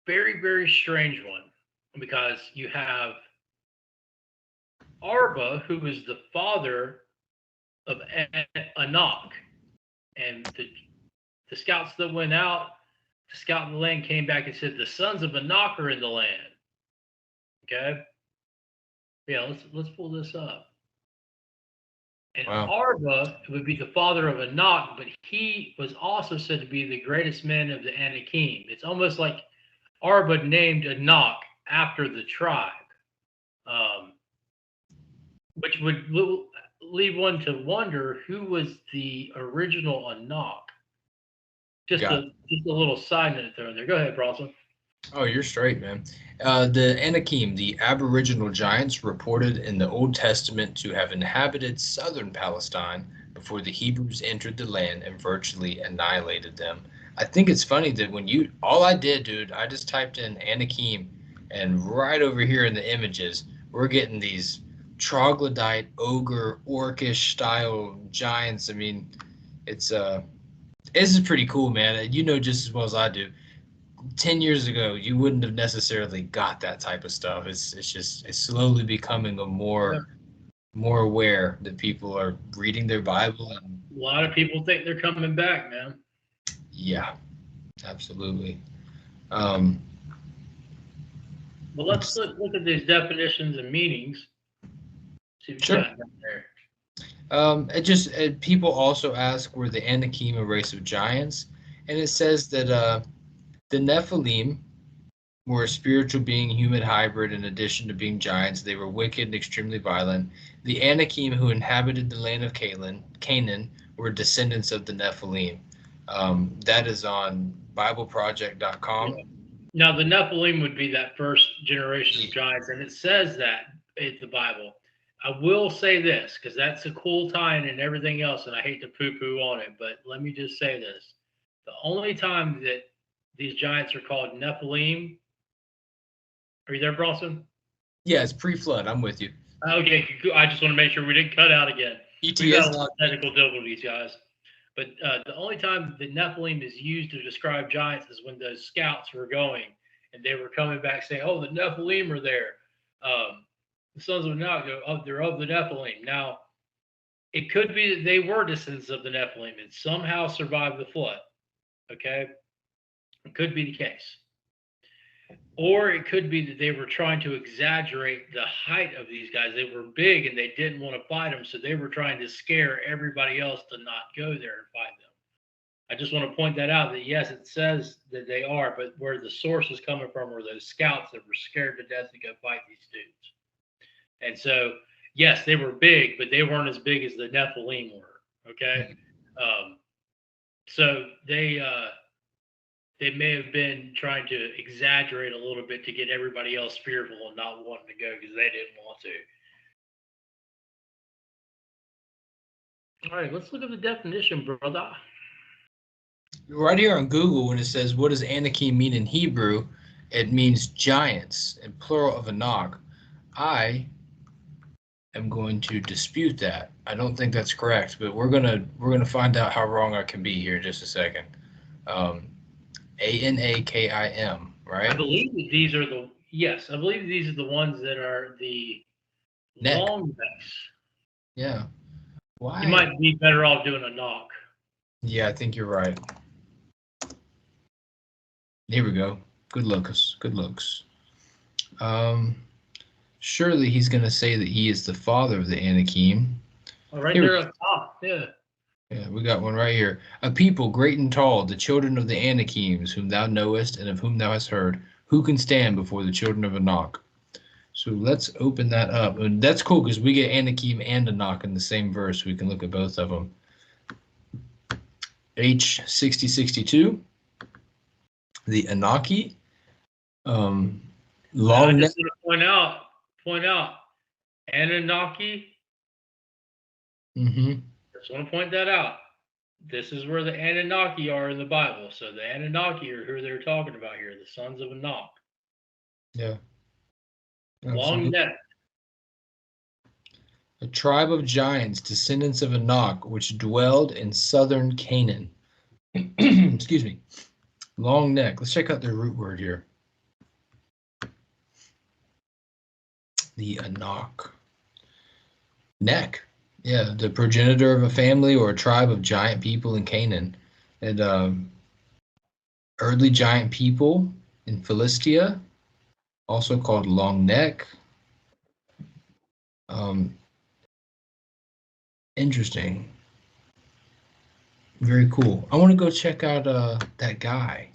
very, very strange one because you have Arba, who is the father of Enoch, and the scouts that went out to scout the land came back and said the sons of Enoch are in the land. Okay, yeah, let's pull this up. And Wow. Arba would be the father of Enoch, but he was also said to be the greatest man of the Anakim. It's almost like Arba named Enoch after the tribe, um, which would leave one to wonder who was the original Enoch. Just Got a just a little side note there. Go ahead, Bronson. Oh, you're straight, man. The Anakim, the Aboriginal giants reported in the Old Testament to have inhabited southern Palestine before the Hebrews entered the land and virtually annihilated them. I think it's funny that all I did, dude, I just typed in Anakim, and right over here in the images, we're getting these troglodyte, ogre, orcish style giants. I mean, this is pretty cool, man. You know just as well as I do. 10 years ago you wouldn't have necessarily got that type of stuff. It's slowly becoming a Yeah. more aware that people are reading their Bible. And A lot of people think they're coming back, man. yeah, absolutely. um But let's look at these definitions and meanings. See what you sure. got down there. People also ask, were the Anakim a race of giants? And it says that the Nephilim were a spiritual being, human hybrid. In addition to being giants, they were wicked and extremely violent. The Anakim who inhabited the land of Canaan were descendants of the Nephilim. That is on BibleProject.com. Yeah. Now the Nephilim would be that first generation of giants, and it says that in the Bible. I will say this because that's a cool tie-in and everything else, and I hate to poo-poo on it, but let me just say this: the only time that these giants are called Nephilim. Are you there, Bronson? Yeah, it's pre-flood. I'm with you. Okay, I just want to make sure we didn't cut out again. We've ETS. got a lot of technical difficulties, guys. But the only time the Nephilim is used to describe giants is when those scouts were going and they were coming back saying, "Oh, the Nephilim are there." The sons of Enoch, they're of the Nephilim. Now, it could be that they were descendants of the Nephilim and somehow survived the flood. Okay, it could be the case. Or it could be that they were trying to exaggerate the height of these guys. They were big and they didn't want to fight them, so they were trying to scare everybody else to not go there and fight them. I just want to point that out that yes, it says that they are, but where the source is coming from were those scouts that were scared to death to go fight these dudes. And so, yes, they were big, but they weren't as big as the Nephilim were. Okay, so they may have been trying to exaggerate a little bit to get everybody else fearful and not wanting to go because they didn't want to. All right, let's look at the definition, brother. Right here on Google, when it says, what does Anakim mean in Hebrew? It means giants, and plural of Enoch. I am going to dispute that. I don't think that's correct, but we're gonna find out how wrong I can be here in just a second. Anakim, right? I believe that these are I believe these are the ones that are the Neck. long necks. Yeah. Why? You might be better off doing a knock. Yeah, I think you're right. Here we go. Good looks. Good looks. Surely he's going to say that he is the father of the Anakim. Oh, right there up top. Yeah. Yeah, we got one right here. A people great and tall, the children of the Anakims, whom thou knowest and of whom thou hast heard, who can stand before the children of Enoch? So let's open that up. And that's cool because we get Anakim and Enoch in the same verse. We can look at both of them. H6062, the Enochi. I Long neck. just want to point out, Anunnaki. Mm-hmm. Just want to point that out. This is where the Anunnaki are in the Bible. So the Anunnaki are who they're talking about here, the sons of Enoch. Yeah. Long Absolutely. neck. A tribe of giants, descendants of Enoch, which dwelled in southern Canaan. Excuse me. Long neck. Let's check out the root word here. The Enoch. Neck. Yeah, the progenitor of a family or a tribe of giant people in Canaan. And early giant people in Philistia, also called long neck. Interesting. Very cool. I want to go check out that guy.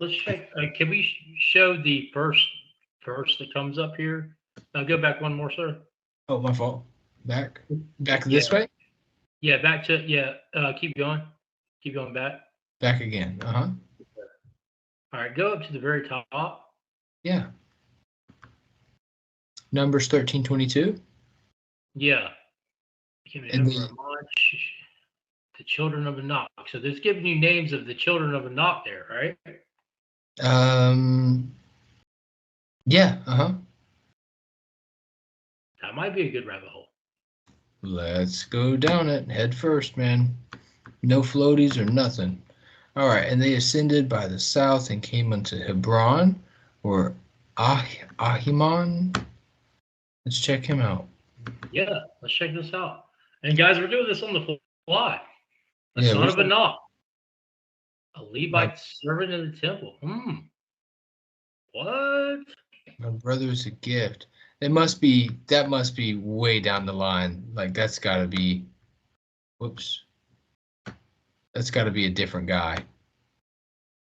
Let's check. Can we show the first verse that comes up here? Now go back one more, sir. Oh, my fault. Back Yeah. this way. Yeah, back to keep going. Keep going back. Back again. Uh-huh. All right, go up to the very top. Yeah. Numbers 13:22. Yeah. Give me And the children of Enoch. So there's giving you names of the children of Enoch there, right? yeah, uh-huh. That might be a good rabbit hole. Let's go down it head first, man. No floaties or nothing. All right, and they ascended by the south and came unto Hebron or Ahiman. Let's check him out. Yeah, let's check this out. And guys, we're doing this on the fly. The Yeah, son of Enoch, a Levite servant in the temple. What? My brother's a gift. That must be way down the line. Like that's gotta be whoops. That's gotta be a different guy.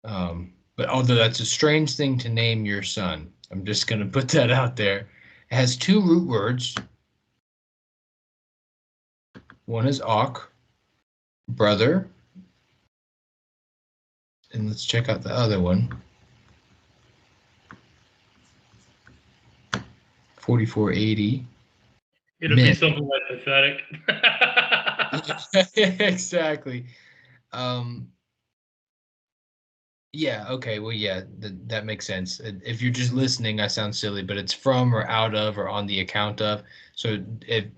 But although that's a strange thing to name your son, I'm just gonna put that out there. It has two root words. One is Ak, brother. And let's check out the other one. 4480. It'll be something like pathetic. Exactly. Yeah, okay, well, yeah, that makes sense. If you're just listening, I sound silly, but it's from or out of or on the account of. So it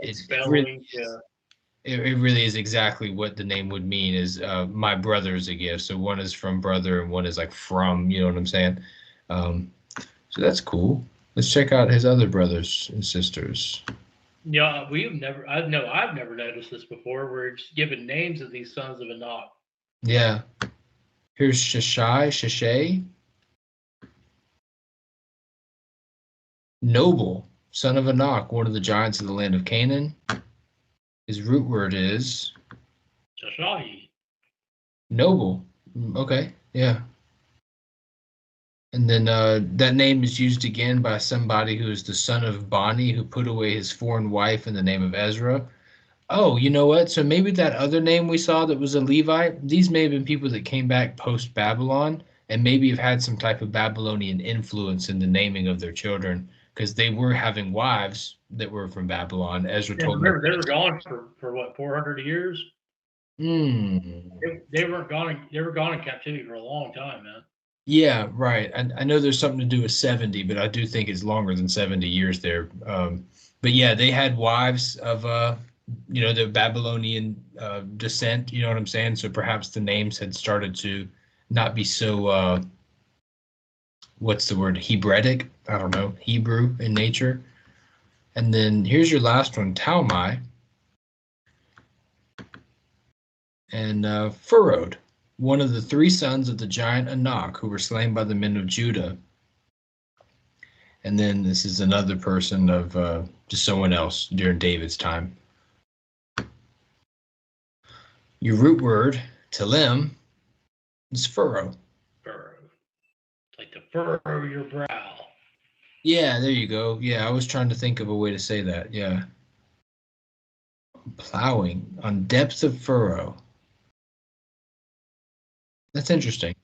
really it really is exactly what the name would mean is my brother is a gift. So one is from brother and one is like from, you know what I'm saying? So that's cool. Let's check out his other brothers and sisters. Yeah, I've never noticed this before, where it's given names of these sons of Enoch. Yeah. Here's Sheshay. Noble, son of Enoch, one of the giants of the land of Canaan. His root word is Sheshay. noble. Okay, yeah. And then that name is used again by somebody who is the son of Bani, who put away his foreign wife in the name of Ezra. Oh, you know what? So maybe that other name we saw that was a Levite, these may have been people that came back post Babylon and maybe have had some type of Babylonian influence in the naming of their children because they were having wives that were from Babylon. Ezra told remember, they were gone for what, 400 years? They weren't gone. They were gone in captivity for a long time, man. Yeah, right. I know there's something to do with 70, but I do think it's longer than 70 years there. But yeah, they had wives of the Babylonian descent, you know what I'm saying? So perhaps the names had started to not be so what's the word? Hebretic? I don't know, Hebrew in nature. And then here's your last one, Talmai. And Furrowed, one of the three sons of the giant Enoch who were slain by the men of Judah. And then this is another person of just someone else during David's time. Your root word, telem, is furrow. Furrow. It's like to furrow your brow. Yeah, there you go. Yeah, I was trying to think of a way to say that. Yeah. Plowing on depth of furrow. That's interesting.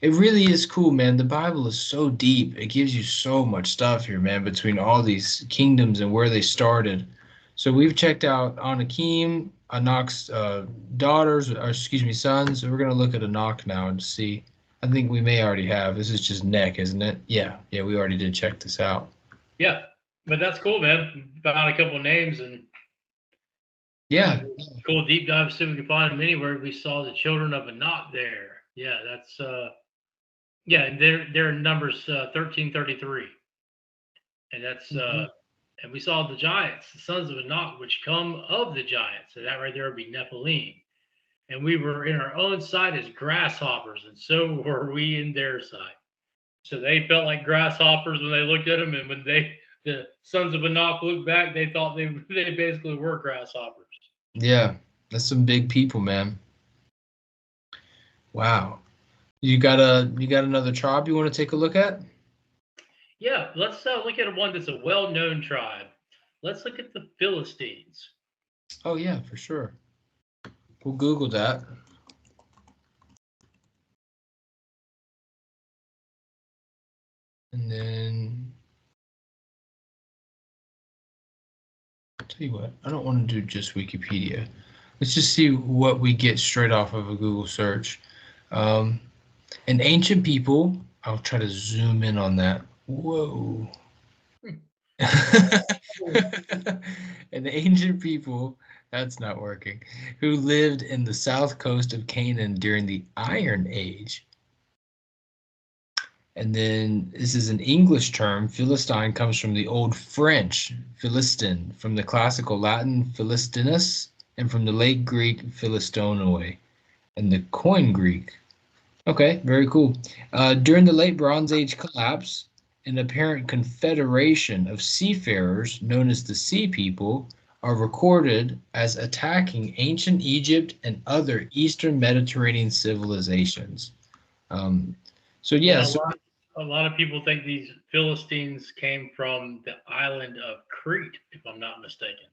It really is cool, man. The Bible is so deep. It gives you so much stuff here, man, between all these kingdoms and where they started. So we've checked out Anakim, Enoch's daughters, or excuse me, sons. We're going to look at Enoch now and see. I think we may already have. This is just neck, isn't it? Yeah. Yeah, we already did check this out. Yeah, but that's cool, man. Found a couple names and Yeah. cool deep dive. See if we can find them anywhere. We saw the children of Enoch there. Yeah, that's yeah. They're in Numbers 13:33, and that's and we saw the giants, the sons of Enoch, which come of the giants. So that right there would be Nephilim. And we were in our own sight as grasshoppers, and so were we in their sight. So they felt like grasshoppers when they looked at them, and when the sons of Enoch looked back, they thought they basically were grasshoppers. Yeah. That's some big people, man. Wow. You got another tribe you want to take a look at? Yeah, let's look at one that's a well-known tribe. Let's look at the Philistines. Oh yeah, for sure. We'll Google that. And then I'll tell you what, I don't want to do just Wikipedia. Let's just see what we get straight off of a Google search. An ancient people, I'll try to zoom in on that. Whoa. An ancient people, that's not working, who lived in the south coast of Canaan during the Iron Age. And then this is an English term. Philistine comes from the Old French, Philistin, from the classical Latin Philistinus, and from the late Greek Philistonoi, and the Koine Greek. Okay, very cool. During the late Bronze Age collapse, an apparent confederation of seafarers known as the Sea People are recorded as attacking ancient Egypt and other Eastern Mediterranean civilizations. So yeah, Yeah, so a lot of people think these Philistines came from the island of Crete, if I'm not mistaken.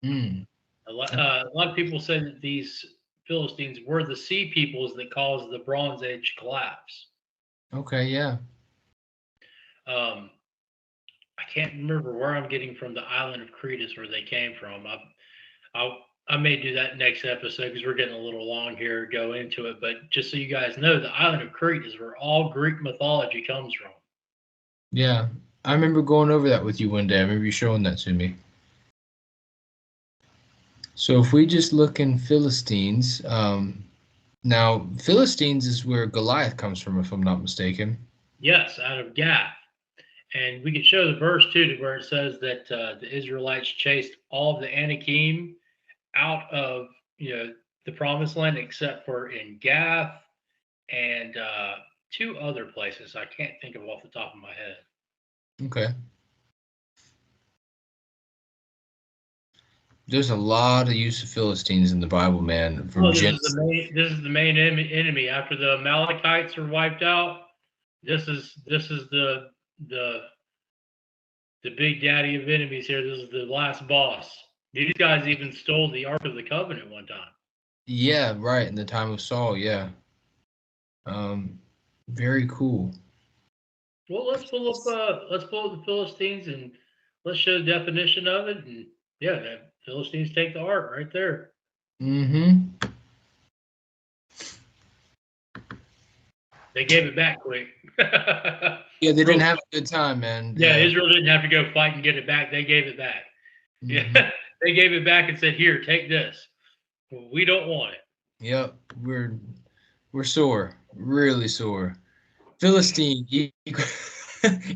mm, A lot of people say that these Philistines were the sea peoples that caused the Bronze Age collapse. okay, yeah. Um, I can't remember where I'm getting from the island of Crete is where they came from. I may do that next episode because we're getting a little long here. Go into it, but just so you guys know, the island of Crete is where all Greek mythology comes from. Yeah. I remember going over that with you one day. I remember you showing that to me. So if we just look in Philistines, now Philistines is where Goliath comes from, if I'm not mistaken. Yes, out of Gath. And we could show the verse too, to where it says that the Israelites chased all of the Anakim out of the promised land, except for in Gath and two other places I can't think of off the top of my head. Okay. There's a lot of use of Philistines in the Bible, man. From Genesis. This is the main enemy after the Amalekites are wiped out. This is the big daddy of enemies here. This is the last boss. These guys even stole the Ark of the Covenant one time. Yeah, right. In the time of Saul, yeah. Very cool. Well, let's pull up the Philistines and let's show the definition of it. And yeah, the Philistines take the ark right there. Mm-hmm. They gave it back quick. Yeah, they didn't have a good time, man. Yeah, Israel didn't have to go fight and get it back. They gave it back. Mm-hmm. Yeah, they gave it back and said, "Here, take this. We don't want it." Yep, we're sore, really sore. Philistine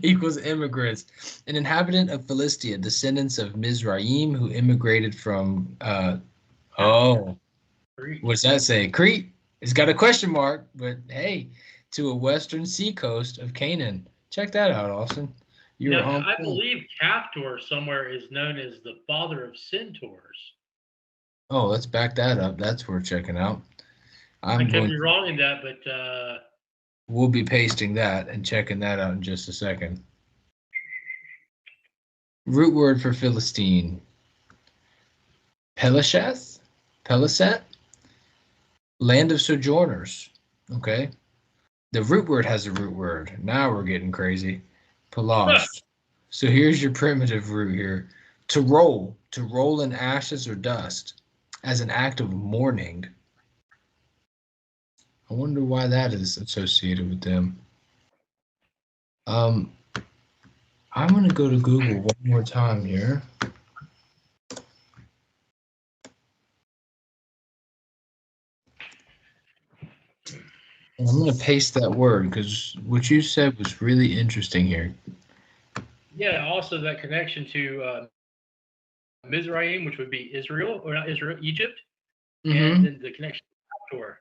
equals immigrants, an inhabitant of Philistia, descendants of Mizraim who immigrated from what's that say? Crete. It's got a question mark, but hey, to a western seacoast of Canaan. Check that out, Austin. You're Now, on I point. believe Captor somewhere is known as the father of centaurs. Oh, let's back that up. That's worth checking out. I I'm could going be to, wrong in that, but we'll be pasting that and checking that out in just a second. Root word for Philistine. Pelesheth? Peleset? Land of sojourners. Okay. The root word has a root word. Now we're getting crazy. Pelash. So here's your primitive root here. To roll in ashes or dust, as an act of mourning. I wonder why that is associated with them. Um, I'm going to go to Google one more time here. And I'm going to paste that word because what you said was really interesting here. yeah, also that connection to Mizraim, which would be Israel, or not Israel, Egypt, and Mm-hmm. then the connection to Captor.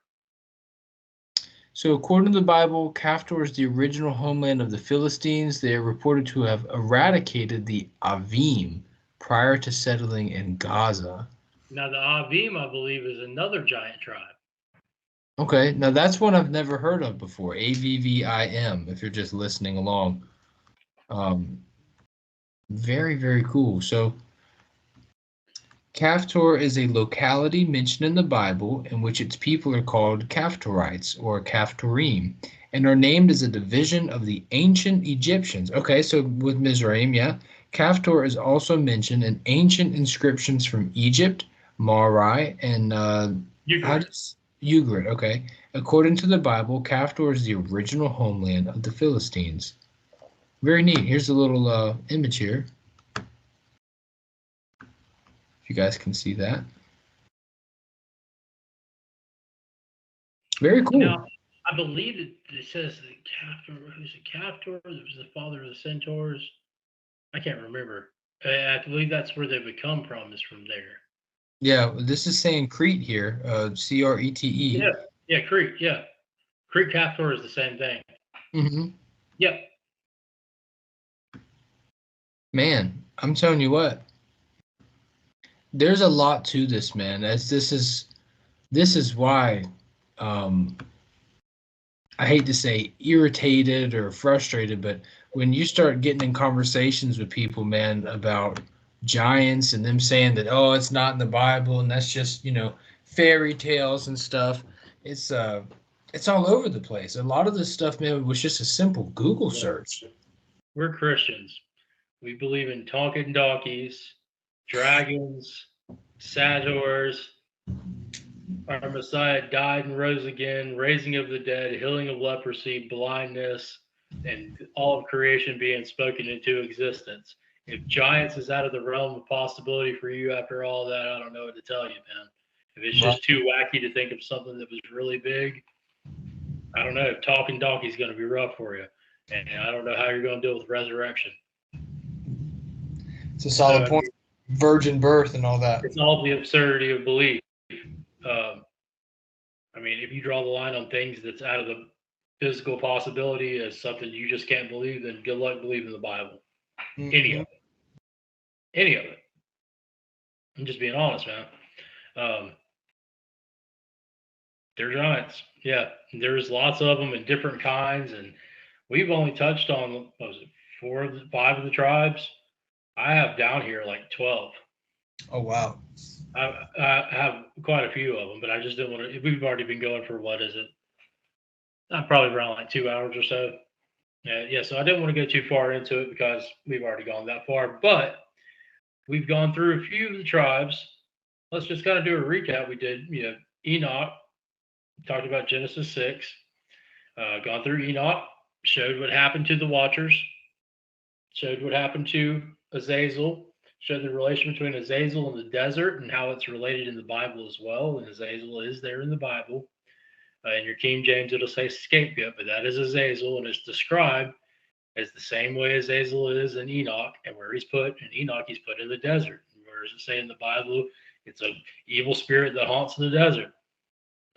So, according to the Bible, Kaftor is the original homeland of the Philistines. They are reported to have eradicated the Avim prior to settling in Gaza. Now, the Avim, I believe, is another giant tribe. Okay, now that's one I've never heard of before. Avvim, if you're just listening along. Um, very, very cool. So, Kaftor is a locality mentioned in the Bible in which its people are called Kaftorites or Kaftorim and are named as a division of the ancient Egyptians. Okay, so with Mizraim, yeah. Kaftor is also mentioned in ancient inscriptions from Egypt, Marai, and how Ugarit. does Ugarit, okay. According to the Bible, Kaftor is the original homeland of the Philistines. Very neat. Here's a little image here, if you guys can see that. Very cool. Now, I believe it says the Captor, who's the Captor? It was the father of the centaurs. I can't remember. I believe that's where they would come from, is from there. Yeah, this is saying Crete here, Crete. Yeah, yeah, Crete, yeah. Crete Captor is the same thing. Hmm. Yep. Man, I'm telling you what, there's a lot to this, man. As this is why um, I hate to say irritated or frustrated, but when you start getting in conversations with people, man, about giants and them saying that, oh, it's not in the Bible and that's just, fairy tales and stuff, it's all over the place. A lot of this stuff, man, was just a simple Google search. We're Christians. We believe in talking donkeys, dragons, satyrs. Our Messiah died and rose again, raising of the dead, healing of leprosy, blindness, and all of creation being spoken into existence. If giants is out of the realm of possibility for you after all that, I don't know what to tell you, man. If it's Right. just too wacky to think of something that was really big, I don't know. Talking donkey is going to be rough for you. And I don't know how you're going to deal with resurrection. It's a So, solid point. Virgin birth and all that. it's all the absurdity of belief. Um, if you draw the line on things that's out of the physical possibility as something you just can't believe, then good luck believing the Bible. Any Mm-hmm. of it. Any of it. I'm just being honest, man. Um, they're giants. Yeah, there's lots of them in different kinds, and we've only touched on what was it, 5 of the tribes. I have down here like 12. Oh wow. I have quite a few of them, but I just didn't want to. We've already been going for what is it? Probably around like 2 hours or so. Yeah. So I didn't want to go too far into it because we've already gone that far, but we've gone through a few of the tribes. Let's just kind of do a recap. We did, Enoch, talked about Genesis 6, gone through Enoch, showed what happened to the Watchers, showed what happened to Azazel, showed the relation between Azazel and the desert and how it's related in the Bible as well. And Azazel is there in the Bible. In your King James, it'll say scapegoat, but that is Azazel, and it's described as the same way as Azazel is in Enoch, and where he's put in Enoch, he's put in the desert. Where does it say in the Bible? It's an evil spirit that haunts the desert.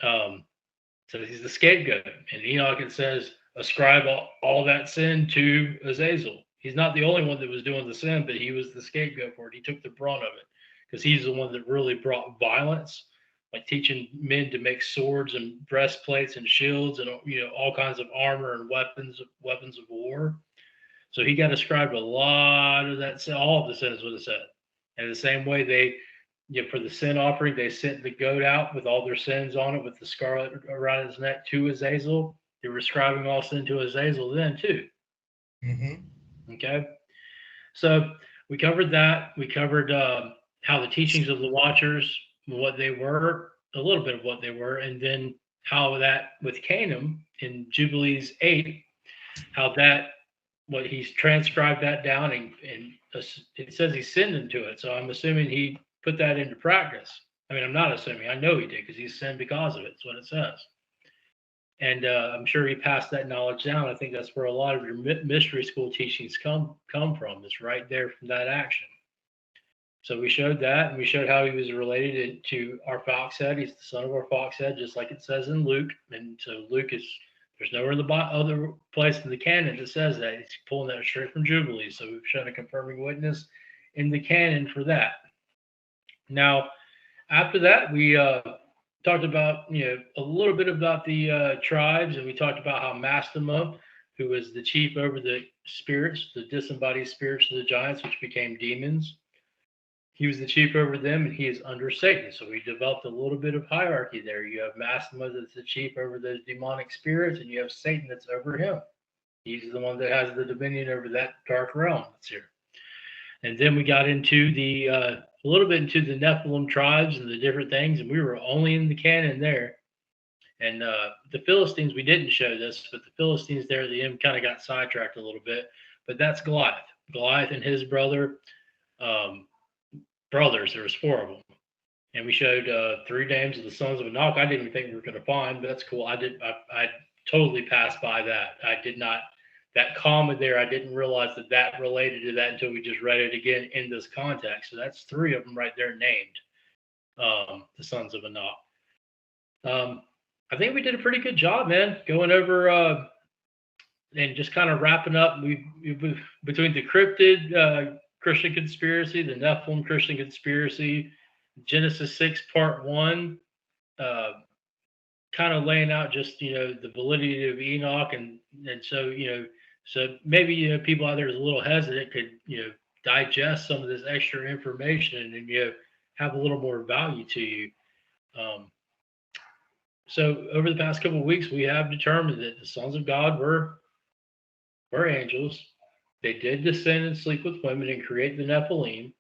So he's the scapegoat. In Enoch, it says, ascribe all that sin to Azazel. he's not the only one that was doing the sin, but he was the scapegoat for it. He took the brunt of it because he's the one that really brought violence, like teaching men to make swords and breastplates and shields and all kinds of armor and weapons of war. So he got ascribed a lot of that, all of the sins would have said. And the same way for the sin offering, they sent the goat out with all their sins on it with the scarlet around his neck to Azazel. They were ascribing all sin to Azazel then too. Mm-hmm. Okay. So we covered that. We covered how the teachings of the Watchers, what they were, a little bit of what they were, and then how that with Canaan in Jubilees 8, how that, what he's transcribed that down and it says he sinned into it. So I'm assuming he put that into practice. I mean, I'm not assuming. I know he did because he sinned because of it. That's what it says. And I'm sure he passed that knowledge down. I think that's where a lot of your mystery school teachings come from. It's right there from that action. So we showed that, and we showed how he was related to our fox head. He's the son of our fox head, just like it says in Luke. And so Luke is, there's nowhere in the other place in the canon that says that. He's pulling that straight from Jubilees. So we've shown a confirming witness in the canon for that. Now, after that, we talked about, a little bit about the tribes, and we talked about how Mastema, who was the chief over the spirits, the disembodied spirits of the giants, which became demons, he was the chief over them, and he is under Satan. So we developed a little bit of hierarchy there. You have Mastema that's the chief over those demonic spirits, and you have Satan that's over him. He's the one that has the dominion over that dark realm that's here. And then we got into a little bit into the Nephilim tribes and the different things, and we were only in the canon there. And the Philistines, we didn't show this, but the Philistines there at the end kind of got sidetracked a little bit. But that's Goliath. Goliath and his brothers, there was 4 of them. And we showed 3 names of the sons of Enoch. I didn't even think we were going to find, but that's cool. I totally passed by that. I did not. That comma there, I didn't realize that related to that until we just read it again in this context. So that's 3 of them right there named, the sons of Enoch. I think we did a pretty good job, man, going over and just kind of wrapping up. We between the cryptid Christian conspiracy, the Nephilim Christian conspiracy, Genesis 6 part 1, kind of laying out just the validity of Enoch, and so so maybe people out there is a little hesitant could digest some of this extra information and have a little more value to you. So over the past couple of weeks, we have determined that the sons of God were angels. They did descend and sleep with women and create the Nephilim.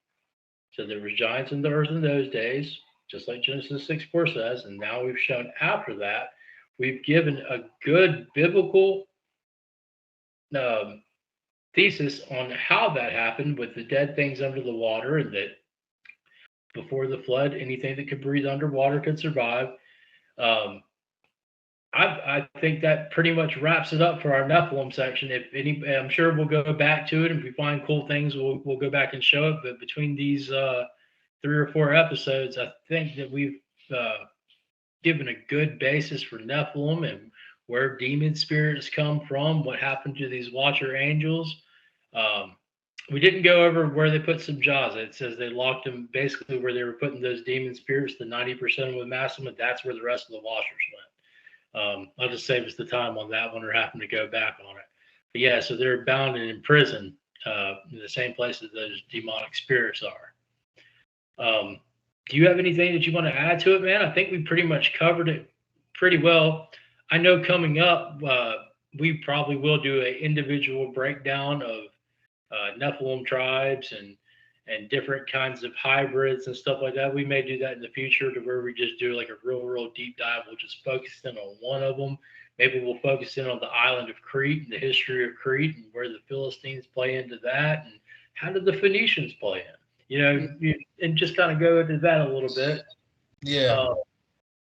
So there was giants in the earth in those days, just like Genesis 6:4 says. And now we've shown after that, we've given a good biblical thesis on how that happened with the dead things under the water, and that before the flood, anything that could breathe underwater could survive. I think that pretty much wraps it up for our Nephilim section. I'm sure we'll go back to it. If we find cool things, we'll go back and show it. But between these 3 or 4 episodes, I think that we've given a good basis for Nephilim and where demon spirits come from, what happened to these watcher angels. We didn't go over where they put some jaws. It says they locked them basically where they were putting those demon spirits, the 90% with Massima. That's where the rest of the watchers went. I'll just save us the time on that one or happen to go back on it. But yeah, so they're bound and in prison in the same place that those demonic spirits are. Do you have anything that you want to add to it, man? I think we pretty much covered it pretty well. I know coming up, we probably will do an individual breakdown of Nephilim tribes and different kinds of hybrids and stuff like that. We may do that in the future to where we just do like a real deep dive. We'll just focus in on one of them. Maybe we'll focus in on the island of Crete and the history of Crete and where the Philistines play into that, and how did the Phoenicians play in, and just kind of go into that a little bit. Yeah.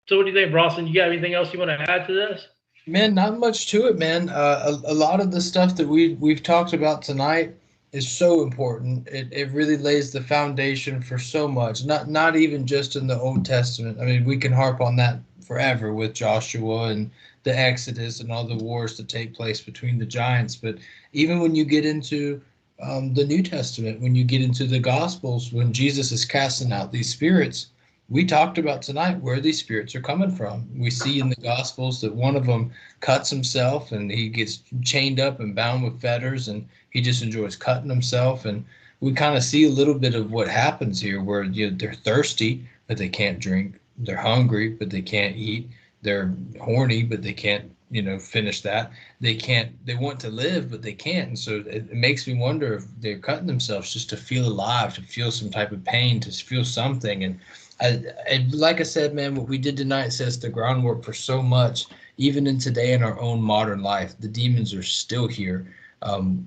So what do you think, Bronson? You got anything else you want to add to this? Man, not much to it, man. A lot of the stuff that we've talked about tonight is so important. It really lays the foundation for so much. Not even just in the Old Testament. I mean, we can harp on that forever with Joshua and the Exodus and all the wars that take place between the giants. But even when you get into the New Testament, when you get into the Gospels, when Jesus is casting out these spirits, we talked about tonight where these spirits are coming from. We see in the Gospels that one of them cuts himself and he gets chained up and bound with fetters and he just enjoys cutting himself. And we kind of see a little bit of what happens here where they're thirsty, but they can't drink. They're hungry, but they can't eat. They're horny, but they can't, finish that. They want to live, but they can't. And so it makes me wonder if they're cutting themselves just to feel alive, to feel some type of pain, to feel something. And like I said, man, what we did tonight sets the groundwork for so much, even in today in our own modern life. The demons are still here.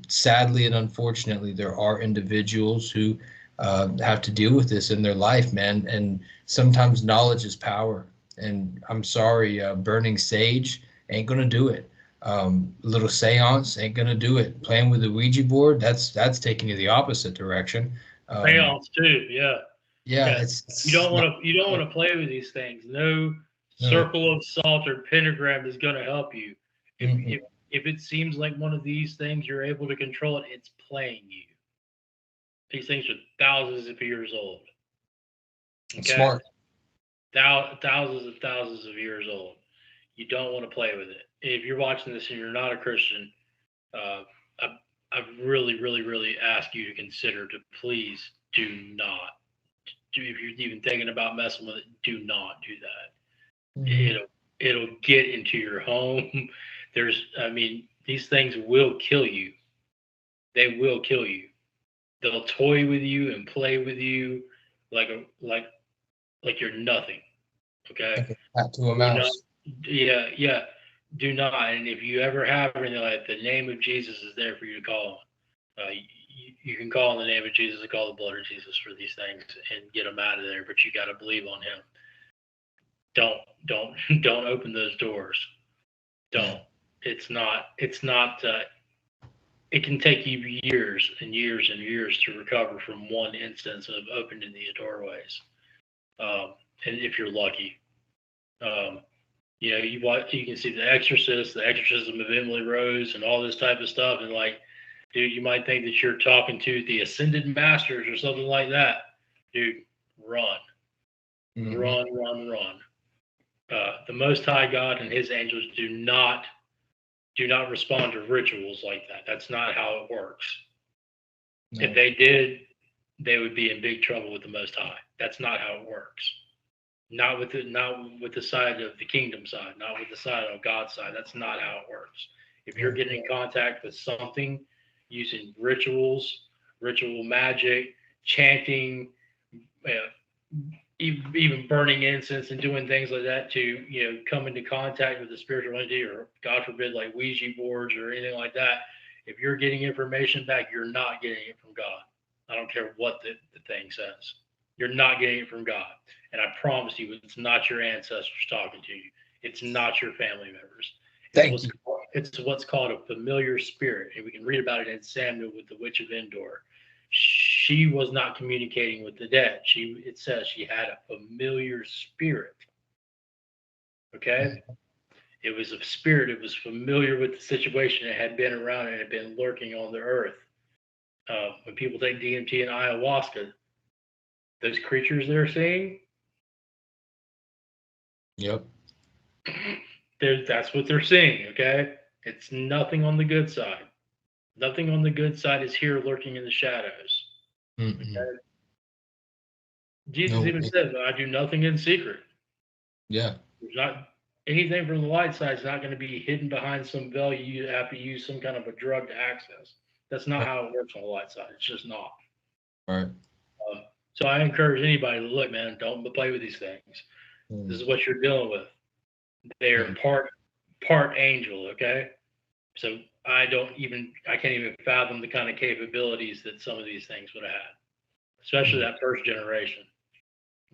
Sadly and unfortunately, there are individuals who have to deal with this in their life, man. And sometimes knowledge is power. And I'm sorry, burning sage ain't gonna do it. Little seance ain't gonna do it. Playing with the Ouija board, that's taking you the opposite direction. Seance too, yeah. Yeah, Yeah. You it's don't not. want to you don't want to play with these things. No No. circle of salt or pentagram is going to help you. If Mm-mm. if if it seems like one of these things you're able to control it, it's playing you. These things are thousands of years old. It's Okay, smart. thousands and thousands of years old. You don't want to play with it. If you're watching this and you're not a Christian, uh, I, I really, really, really ask you to consider to please do not. If you're even thinking about messing with it, do not do that. Mm-hmm. It'll get into your home. I mean, these things will kill you. They will kill you. They'll toy with you and play with you like a like you're nothing. Okay, Like a cat to a do not. mouse. Yeah, yeah. Do not. And if you ever have anything like the name of Jesus is there for you to call on. You can call on the name of Jesus and call the blood of Jesus for these things and get them out of there. But you got to believe on Him. Don't don't don't open those doors. Yeah. Don't. It's not. It can take you years and years and years to recover from one instance of opening the doorways. Um, and if you're lucky, um, you can see The Exorcist, The Exorcism of Emily Rose, and all this type of stuff, and like, dude, you might think that you're talking to the ascended masters or something like that. Dude, run, Mm-hmm. run, run, run. The Most High God and His angels do not respond to rituals like that. That's not how it works. If No. they did, they would be in big trouble with the Most High. That's not how it works. Not with the side of the kingdom side, not with the side of God's side. That's not how it works. If you're Yeah. getting in contact with something using rituals, ritual magic, chanting, even burning incense and doing things like that to come into contact with the spiritual entity, or God forbid like Ouija boards or anything like that, if you're getting information back, you're not getting it from God. I don't care what the thing says. You're not getting it from God. And I promise you, it's not your ancestors talking to you. It's not your family members. It's Thank what's you. it's what's called a familiar spirit, and we can read about it in Samuel with the witch of Endor. She was not communicating with the dead. It says she had a familiar spirit. Okay, it was a spirit. It was familiar with the situation. It had been around. It had been lurking on the earth. When people take DMT and ayahuasca, those creatures they're seeing, Yep. that's what they're seeing. Okay, it's nothing on the good side. Nothing on the good side is here lurking in the shadows. Mm-mm. Okay? Jesus No even way. said, "I do nothing in secret." Yeah. There's not anything from the light side is not going to be hidden behind some veil you have to use some kind of a drug to access. That's not Right. how it works on the light side. It's just not. Right. So I encourage anybody to look, man, don't play with these things. This Mm. is what you're dealing with. They're Mm. part angel, okay? So I can't even fathom the kind of capabilities that some of these things would have had, especially Mm. that first generation.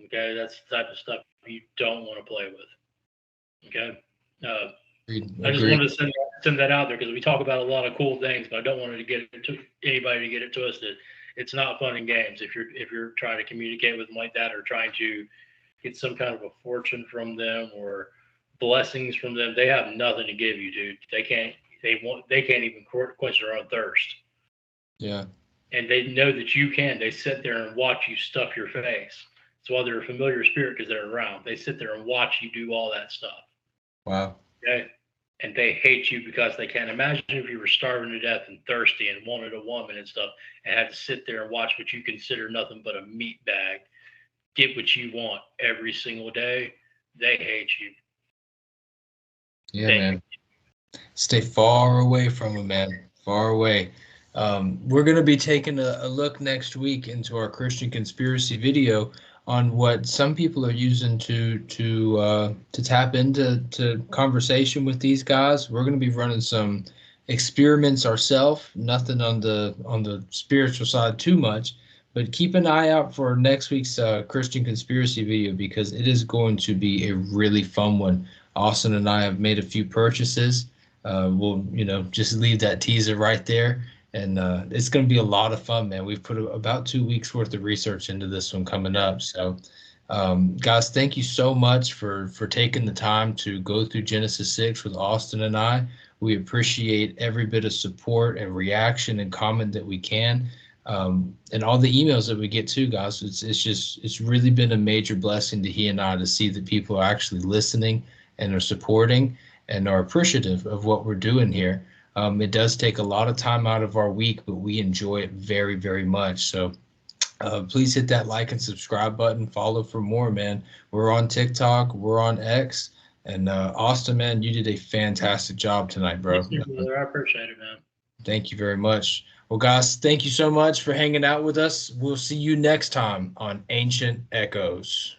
Okay, that's the type of stuff you don't want to play with. Okay. Uh, Agreed. I just Agreed. wanted to send that out there because we talk about a lot of cool things, but I don't want anybody to get it twisted. It's not fun and games if you're trying to communicate with them like that, or trying to get some kind of a fortune from them or blessings from them. They have nothing to give you, dude. They can't even quench their own thirst. Yeah. and they know that you can. They sit there and watch you stuff your face. So while they're a familiar spirit because they're around, they sit there and watch you do all that stuff. Wow. Okay. And they hate you because they can't imagine if you were starving to death and thirsty and wanted a woman and stuff and had to sit there and watch what you consider nothing but a meat bag get what you want every single day. They hate you. Yeah, man. Stay far away from them, man. Far away. We're going to be taking a look next week into our Christian conspiracy video on what some people are using to tap into conversation with these guys. We're going to be running some experiments ourselves. Nothing on the spiritual side too much, but keep an eye out for next week's Christian conspiracy video because it is going to be a really fun one. Austin and I have made a few purchases. We'll, just leave that teaser right there. And it's going to be a lot of fun, man. We've put about 2 weeks worth of research into this one coming up. So, guys, thank you so much for taking the time to go through Genesis 6 with Austin and I. We appreciate every bit of support and reaction and comment that we can. And all the emails that we get too, guys. It's really been a major blessing to he and I to see that people are actually listening and are supporting and are appreciative of what we're doing here. It does take a lot of time out of our week, but we enjoy it very, very much. So please hit that like and subscribe button. Follow for more, man. We're on TikTok. We're on X. And Austin, man, you did a fantastic job tonight, bro. Thank you, brother. I appreciate it, man. Thank you very much. Well, guys, thank you so much for hanging out with us. We'll see you next time on Ancient Echoes.